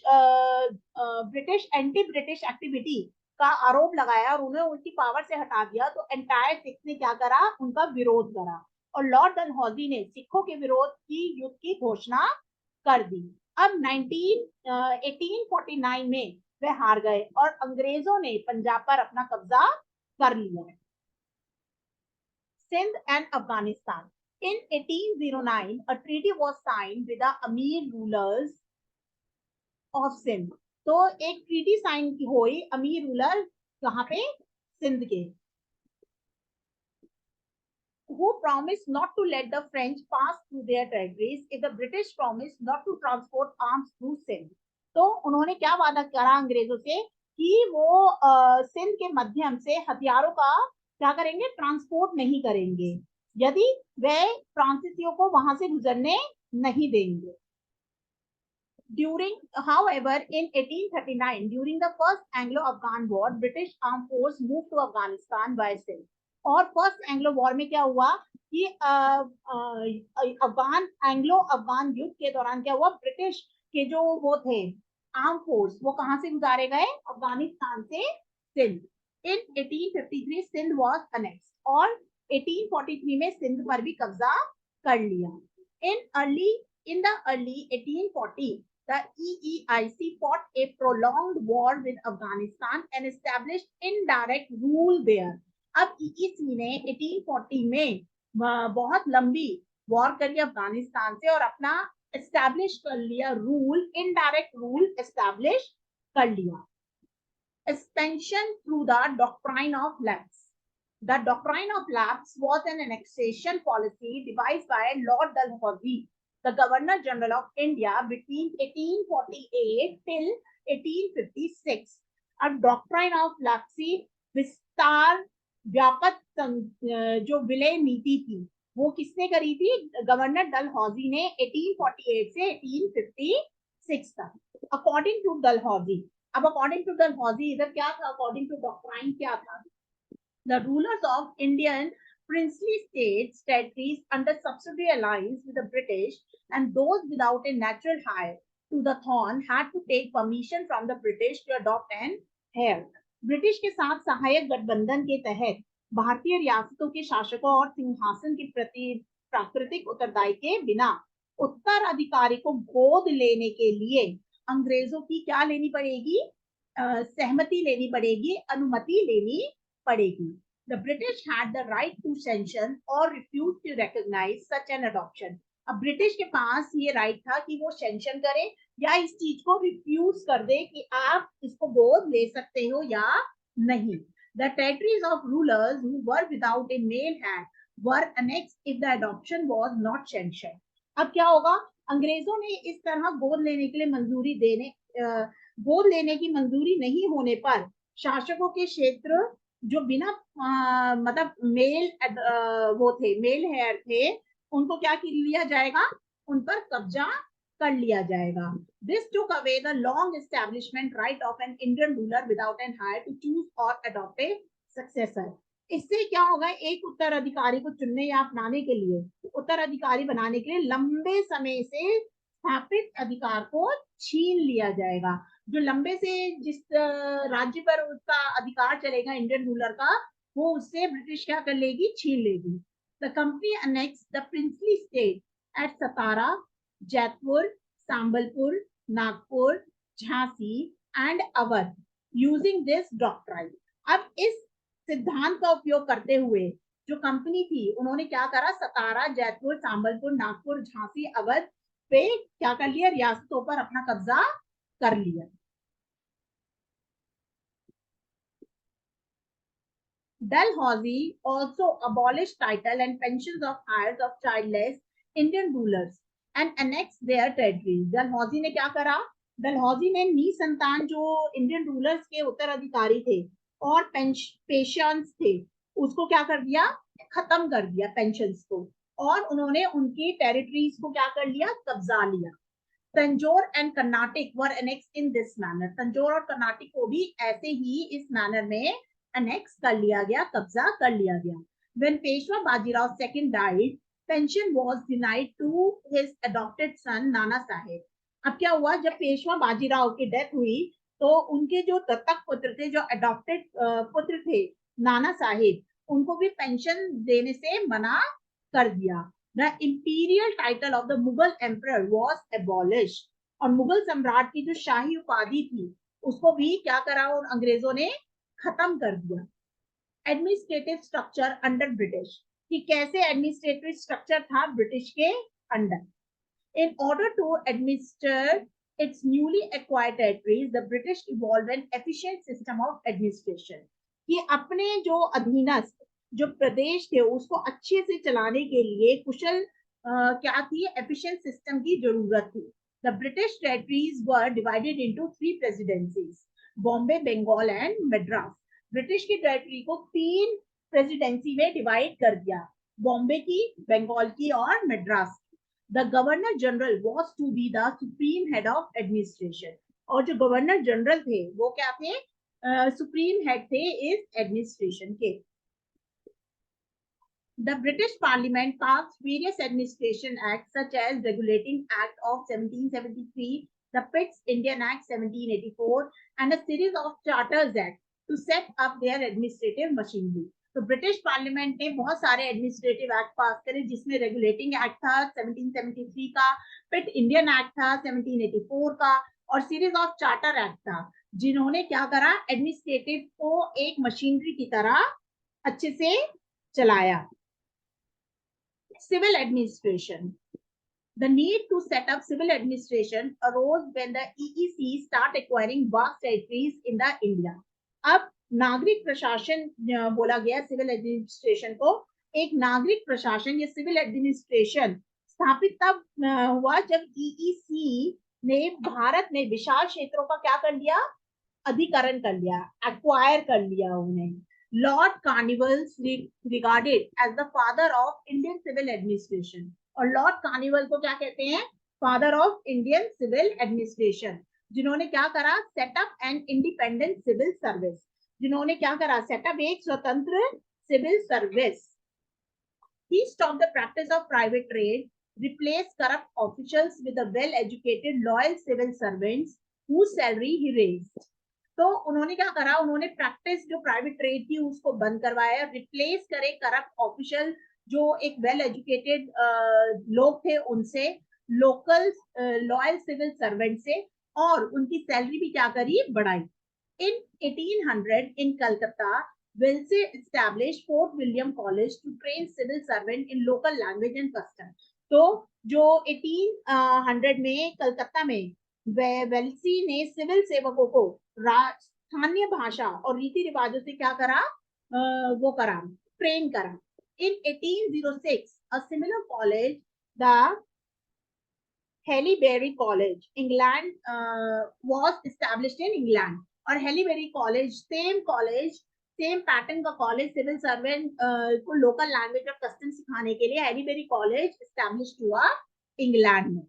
एंटी ब्रिटिश एक्टिविटी का आरोप लगाया और उन्हें उनकी पावर से हटा दिया तो एंटायर सिख ने क्या करा? उनका विरोध करा और लॉर्ड डलहौजी ने सिखों के विरोध की युद्ध की घोषणा कर दी। अब 1849 में वे हार गए और अंग्रेजों ने पंजाब पर अपना कब्जा कर लिया। Sindh and Afghanistan. In 1809, a treaty was signed with the Amir rulers of Sindh. तो एक ट्रीटी साइन हुई अमीर रूलर कहाँ पे, सिंध के, who promised not to let the French pass through their territories if the British promised not to transport arms through Sindh. तो उन्होंने क्या वादा करा अंग्रेजों से कि वो सिंध के माध्यम से हथियारों का क्या करेंगे, ट्रांसपोर्ट नहीं करेंगे यदि वे फ्रांसीसियों को वहां से गुजरने नहीं देंगे। However, in 1839, during the first Anglo-Afghan War, British armed force moved to Afghanistan by Sindh. और फर्स्ट एंग्लो वॉर में क्या हुआ कि एंग्लो अफगान युद्ध के दौरान क्या हुआ, ब्रिटिश के जो वो थे आर्म फोर्स वो कहां से गुजारे गए, अफगानिस्तान से सिंध। इन 1853 सिंध वाज अनेक्स्ड और 1843 में सिंध पर भी कब्जा कर लिया। In the early 1840, the EEIC fought a prolonged war with Afghanistan and established indirect rule there. अब ईईसी ने 1840 में बहुत लंबी वॉर करी अफगानिस्तान से और अपना एस्टैब्लिश कर लिया रूल, इनडायरेक्ट रूल एस्टैब्लिश कर लिया। Expansion through the doctrine of lapse. The doctrine of lapse was an annexation policy devised by Lord Dalhousie, the Governor General of India, between 1848 till 1856. अब doctrine of लैप्सी विस्तार व्यापक जो विलय नीति थी वो किसने करी थी, गवर्नर डलहौजी ने 1848 से 1856 तक। अकॉर्डिंग टू डलहौजी, अब अकॉर्डिंग टू डलहौजी इधर क्या था, अकॉर्डिंग टू डॉक्ट्राइन क्या था, the rulers of Indian princely states territories under subsidiary alliance with the British and those without a natural heir to the throne had to take permission from the British to adopt an heir. British के साथ सहायक गठबंधन के तहत भारतीय रियासतों के शासकों और सिंहासन के प्रति प्राकृतिक उत्तरदायी के बिना उत्तराधिकारी को गोद लेने के लिए अंग्रेजों की क्या लेनी पड़ेगी, सहमति लेनी पड़ेगी, अनुमति लेनी पड़ेगी। The British had the right to sanction or refuse to recognize such an adoption. अब ब्रिटिश के पास ये राइट था कि वो सेंशन करे या इस चीज को रिफ्यूज कर दे कि आप इसको गोद ले सकते हो या नहीं। The territories of rulers who were without a male heir were annexed if the adoption was not sanctioned. अब क्या होगा, अंग्रेजों ने इस तरह गोद लेने के लिए मंजूरी देने गोद लेने की मंजूरी नहीं होने पर शासकों के क्षेत्र जो बिना मतलब मेल वो थे, मेल हेयर थे, उनको क्या कर लिया जाएगा, उन पर कब्जा कर लिया जाएगा। This took away the long establishment right of an Indian ruler without an heir to choose or adopt a successor. इससे क्या होगा, एक उत्तराधिकारी को चुनने या अपनाने के लिए, उत्तराधिकारी बनाने के लिए लंबे समय से स्थापित अधिकार को छीन लिया जाएगा। जो लंबे से जिस राज्य पर उसका अधिकार चलेगा इंडियन रूलर का, वो उससे ब्रिटिश क्या कर लेगी, छीन लेगी। The company annex the princely state at Satara, Jaitpur, Sambalpur, Nagpur, Jhansi and Awadh using this doctrine. अब इस सिद्धांत का उपयोग करते हुए जो कंपनी थी उन्होंने क्या करा, सतारा, जैतपुर, संबलपुर, नागपुर, झांसी, अवध पे क्या कर लिया, रियासतों पर अपना कब्जा कर लिया। Dalhousie also abolished title and pensions of heirs of childless Indian rulers and annexed their territories. Dalhousie ने क्या करा, डलहौजी ने निसंतान जो इंडियन रूलर्स के उत्तराधिकारी थे और पेंशन्स थे उसको क्या कर दिया, खत्म कर दिया पेंशन्स को, और उन्होंने उनकी टेरिटरीज को क्या कर लिया, कब्जा लिया। Tanjore and Karnataka were annex in this manner. Tanjore और कर्नाटक को भी ऐसे ही इस मैनर में एनेक्स कर लिया गया, कब्जा कर लिया गया। When Peshwa Bajirao II died, pension was denied to his adopted son Nana Sahib. अब क्या हुआ, जब पेशवा बाजीराव की डेथ हुई तो उनके जो दत्तक पुत्र थे, जो अडॉप्टेड पुत्र थे नाना साहिब, उनको भी पेंशन देने से मना कर दिया। The imperial title of the Mughal emperor was abolished. और मुगल सम्राट की जो शाही उपाधि थी उसको भी क्या करा उन अंग्रेजों ने, खत्म कर दिया। एडमिनिस्ट्रेटिव स्ट्रक्चर अंडर ब्रिटिश, कि कैसे एडमिनिस्ट्रेटिव स्ट्रक्चर था ब्रिटिश के under. In order to administer its newly acquired territories, the British evolved an efficient system of administration. कि अपने जो अधीनस्थ जो प्रदेश थे उसको अच्छे से चलाने के लिए कुशल क्या थी, एफिशिएंट सिस्टम की जरूरत थी। The British territories were divided into three presidencies: Bombay, Bengal and Madras. British की टेरिटरी को तीन प्रेसिडेंसी में डिवाइड कर दिया, बॉम्बे की, बंगाल की और मद्रास की। The Governor General was to be the supreme head of administration. और जो गवर्नर जनरल थे वो क्या थे, सुप्रीम हेड थे इस एडमिनिस्ट्रेशन के। The British Parliament passed various administration acts such as Regulating Act of 1773, the Pitt's Indian Act 1784, and a series of Charters Act to set up their administrative machinery. तो British parliament ने बहुत सारे administrative act पास करे, जिसमें regulating act था 1773 का, पिट Indian act था 1784 का, और सीरीज ऑफ चार्टर एक्ट था, जिन्होंने क्या करा, एडमिनिस्ट्रेटिव को एक मशीनरी की तरह अच्छे से चलाया। Civil administration. The need to set up civil administration arose when the EEC start acquiring vast territories in the India. अब नागरिक प्रशासन बोला गया सिविल एडमिनिस्ट्रेशन को, एक नागरिक प्रशासन या सिविल एडमिनिस्ट्रेशन स्थापित तब हुआ जब EEC ने भारत में विशाल क्षेत्रों का क्या कर लिया, अधिकरण कर लिया, एक्वायर कर लिया उन्हें। Lord Carnival regarded as the father of Indian civil administration, और लॉर्ड कार्निवल को क्या कहते हैं, father of Indian civil administration, जिन्होंने क्या करा, setup and independent civil service, जिन्होंने क्या करा, सेटअप एक स्वतंत्र civil service. He stopped the practice of private trade, replaced corrupt officials with the well-educated, loyal civil servants whose salary he raised. तो उन्होंने क्या करा, उन्होंने प्रैक्टिस जो प्राइवेट ट्रेड थी उसको बंद करवाया, रिप्लेस करे करप्ट ऑफिशियल जो एक वेल एजुकेटेड लोग थे उनसे, लोकल लॉयल सिविल सर्वेंट से, और उनकी सैलरी भी क्या करी, बढ़ाई। इन 1800 इन Calcutta Wellesley established Fort William College to train civil servant in local language and custom. तो जो 1800 में कलकत्ता में वेल्सी ने सिविल सेवकों को स्थानीय भाषा और रीति रिवाजों से क्या करा, वो करा, ट्रेन करा। In 1806, a similar college, the Haileybury College, England, was established in England. और Haileybury College, same college, same pattern का कॉलेज, सिविल सर्वेंट को लोकल लैंग्वेज और कस्टम सिखाने के लिए हैलीबेरी कॉलेज एस्टैब्लिश हुआ इंग्लैंड में।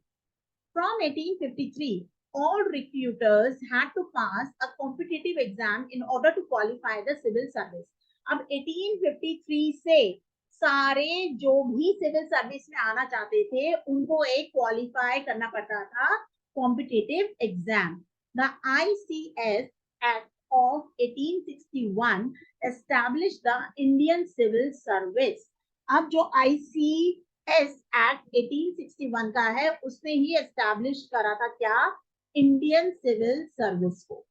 From 1853, all recruiters had to pass a competitive exam in order to qualify the civil service. अब 1853 से सारे जो भी सिविल सर्विस में आना चाहते थे उनको एक क्वालिफाई करना पड़ता था, competitive exam. The ICS Act of 1861 established the Indian Civil Service. अब जो ICS Act 1861 का है उसने ही एस्टैब्लिश करा था क्या, इंडियन सिविल सर्विस को।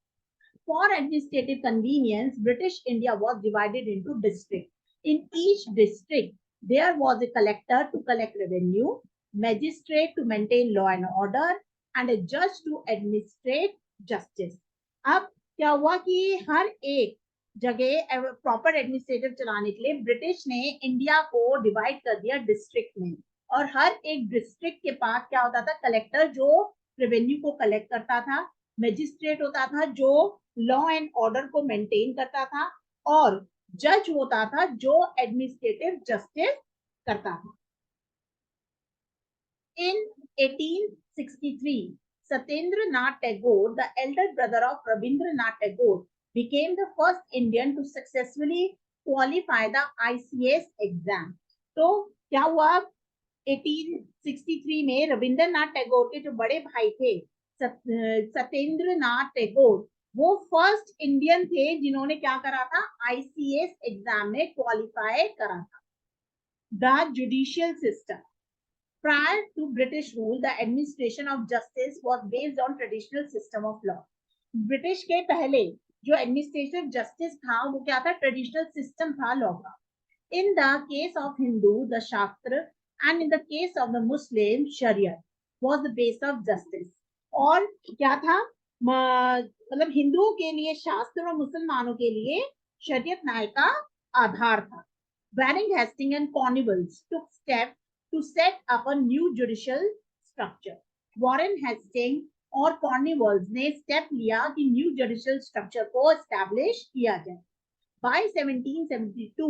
For administrative convenience, British India was divided into districts. In each district, there was a collector to collect revenue, magistrate to maintain law and order, and a judge to administrate justice. अब क्या हुआ कि हर एक जगह proper administrative चलाने के लिए British ने इंडिया को डिवाइड कर दिया डिस्ट्रिक्ट में, और हर एक डिस्ट्रिक्ट के पास क्या होता था, कलेक्टर जो रेवेन्यू को कलेक्ट करता था, मैजिस्ट्रेट होता था जो लॉ एंड ऑर्डर को मेंटेन करता था, और जज होता था जो एडमिनिस्ट्रेटिव जस्टिस करता था। In 1863, Satyendra Tagore, the elder brother of Rabindranath Tagore, became the first Indian to successfully qualify the ICS exam. तो क्या हुआ, 1863 में रविंद्रनाथ टैगोर के जो बड़े भाई थे सत्येंद्रनाथ टैगोर, वो फर्स्ट इंडियन थे जिन्होंने क्या करा था, ICS एग्जाम में क्वालिफाई करा था। The judicial system, Prior to British rule, the administration of justice was based on traditional system of law. British के पहले जो एडमिनिस्ट्रेटिव जस्टिस था वो क्या था, ट्रेडिशनल सिस्टम था लॉ का. In the case of Hindu the shastra and in the case of the Muslim Shariat was the base of justice. और क्या था, मतलब हिंदुओं के लिए शास्त्र और मुसलमानों के लिए शरीयत न्याय का आधार था. Warren Hastings and Cornwallis took steps to set up a new judicial structure. Warren Hastings और कॉर्नवालिस ने स्टेप लिया कि न्यू जुडिशियल स्ट्रक्चर को एस्टैब्लिश किया जाए. By 1772,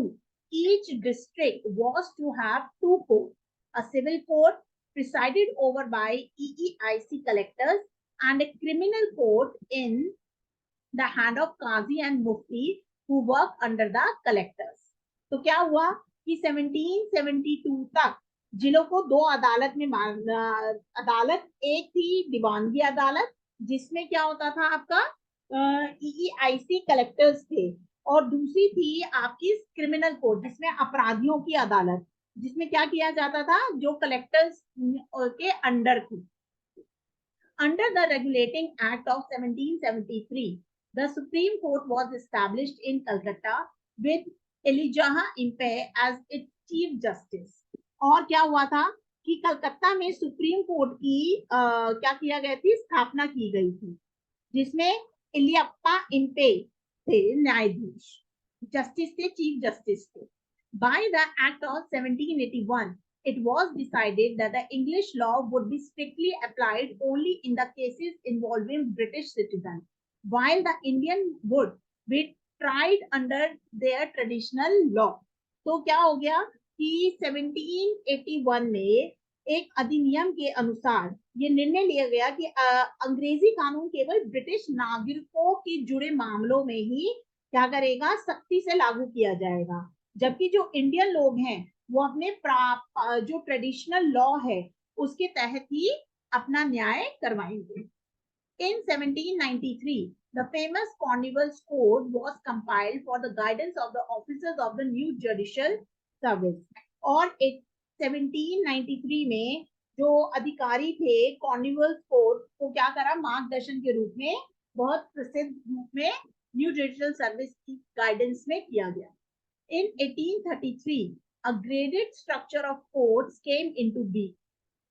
each district was to have two courts, a civil court presided over by EEIC collectors and a criminal court in the hand of Qazi and Mufti who work under the collectors. तो क्या हुआ कि 1772 तक जिलों को दो अदालत में अदालत, एक थी दीवानगी अदालत जिसमें क्या होता था आपका EEIC कलेक्टर्स थे, और दूसरी थी आपकी क्रिमिनल कोर्ट जिसमें अपराधियों की अदालत, जिसमें क्या किया जाता था, जो कलेक्टर्स के अंडर थी. Under the Regulating Act of 1773, the Supreme Court was established in Calcutta with Elijah Impey as its Chief Justice. और क्या हुआ था कि कलकत्ता में सुप्रीम कोर्ट की क्या किया गया थी, स्थापना की गई थी, जिसमें इलियप्पा इम्पे थे न्यायाधीश, जस्टिस थे, चीफ जस्टिस थे. By the Act of 1781, it was decided that the English law would be strictly applied only in the cases involving British citizens, while the Indian would be tried under their traditional law. तो क्या हो गया कि 1781 में एक अधिनियम के अनुसार ये निर्णय लिया गया कि अंग्रेजी कानून केवल ब्रिटिश नागरिकों के जुड़े मामलों में ही क्या करेगा, सख्ती से लागू किया जाएगा, जबकि जो इंडियन लोग हैं वो अपने जो ट्रेडिशनल लॉ है उसके तहत ही अपना न्याय करवाएंगे. In 1793, the famous Cornwallis Code was compiled for the guidance of the officers of the new judicial service. और 1793 में जो अधिकारी थे कॉर्नवालिस कोड को क्या करा, मार्गदर्शन के रूप में बहुत प्रसिद्ध रूप में न्यू जुडिशियल सर्विस की गाइडेंस में किया गया. In 1833, a graded structure of courts came into being.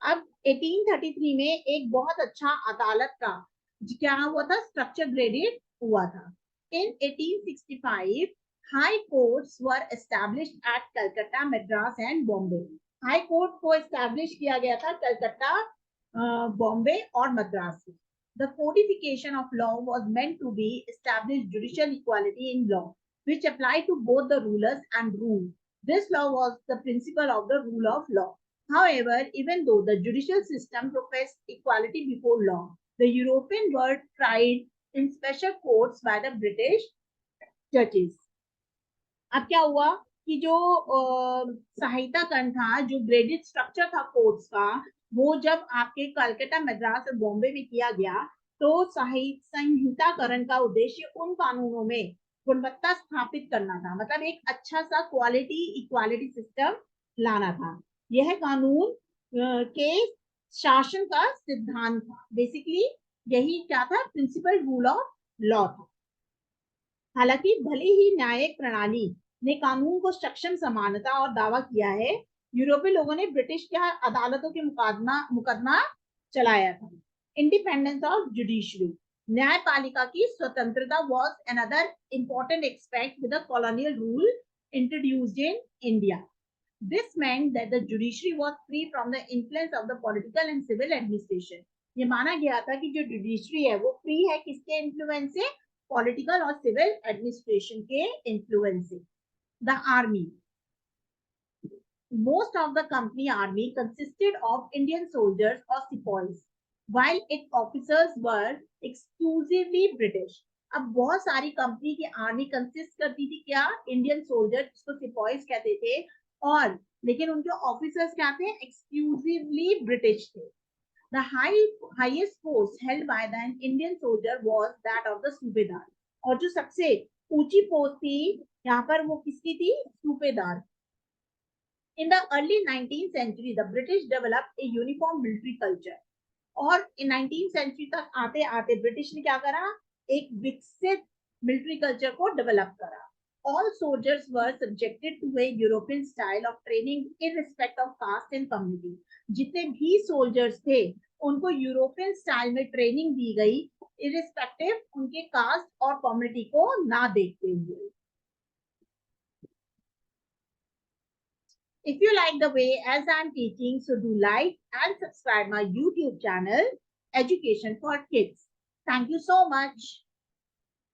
अब 1833 में एक बहुत अच्छा अदालत का क्या हुआ था, स्ट्रक्चर ग्रेडेड हुआ था. In 1865, high courts were established at Calcutta, Madras and Bombay. High court को एस्टैब्लिश किया गया था कलकत्ता, बॉम्बे और मद्रास में. The codification of law was meant to be established judicial equality in law, which applied to both the rulers and ruled. This law was the principle of the rule of law. However, even though the judicial system professed equality before law, the European were tried in special courts by the British judges. अब क्या हुआ कि जो सहायता कर्ण था, जो graded structure था courts का, वो जब आपके कलकत्ता, मद्रास और बॉम्बे में किया गया तो संहिताकरण का उद्देश्य उन कानूनों में गुणवत्ता स्थापित करना था, मतलब एक अच्छा सा क्वालिटी इक्वालिटी सिस्टम लाना था. यह कानून के शासन का सिद्धांत था. बेसिकली यही क्या था, प्रिंसिपल रूल ऑफ लॉ था. हालांकि भले ही न्यायिक प्रणाली ने कानून को सक्षम समानता और दावा किया है, यूरोपीय लोगों ने ब्रिटिश के अदालतों के मुकदमा चलाया था. इंडिपेंडेंस ऑफ जुडिशरी, न्यायपालिका की स्वतंत्रता was another important aspect with the colonial rule introduced in India. This meant that the judiciary was free from the influence of the political and civil administration. ये माना गया था कि जो जुडिशरी है वो फ्री है किसके इन्फ्लुएंस से, पॉलिटिकल और सिविल एडमिनिस्ट्रेशन के इन्फ्लुएंस से. The army, most of the company army consisted of Indian soldiers or sepoys, while its officers were exclusively British. अब बहुत सारी कंपनी की आर्मी कंसिस्ट करती थी क्या, इंडियन सोल्जर जिसको सिपॉइज कहते थे, और लेकिन उनके ऑफिसर्स क्या थे, एक्सक्लूसिवली ब्रिटिश थे. The highest post held by the Indian soldier was that of the सूबेदार, और जो सबसे ऊंची पोस्ट थी यहाँ पर वो किसकी थी, सूबेदार. In the early 19th century, the British developed a uniform military culture. और 19th सेंचुरी तक आते आते ब्रिटिश ने क्या करा, एक विकसित मिलिट्री कल्चर को डेवलप करा. All soldiers were subjected to a European style of training irrespective of caste and community. जितने भी सोल्जर्स थे उनको यूरोपियन स्टाइल में ट्रेनिंग दी गई, इरिस्पेक्टिव उनके कास्ट और कम्युनिटी को ना देखते हुए. If you like the way as I'm teaching, so do like and subscribe my YouTube channel, Education for Kids. Thank you so much.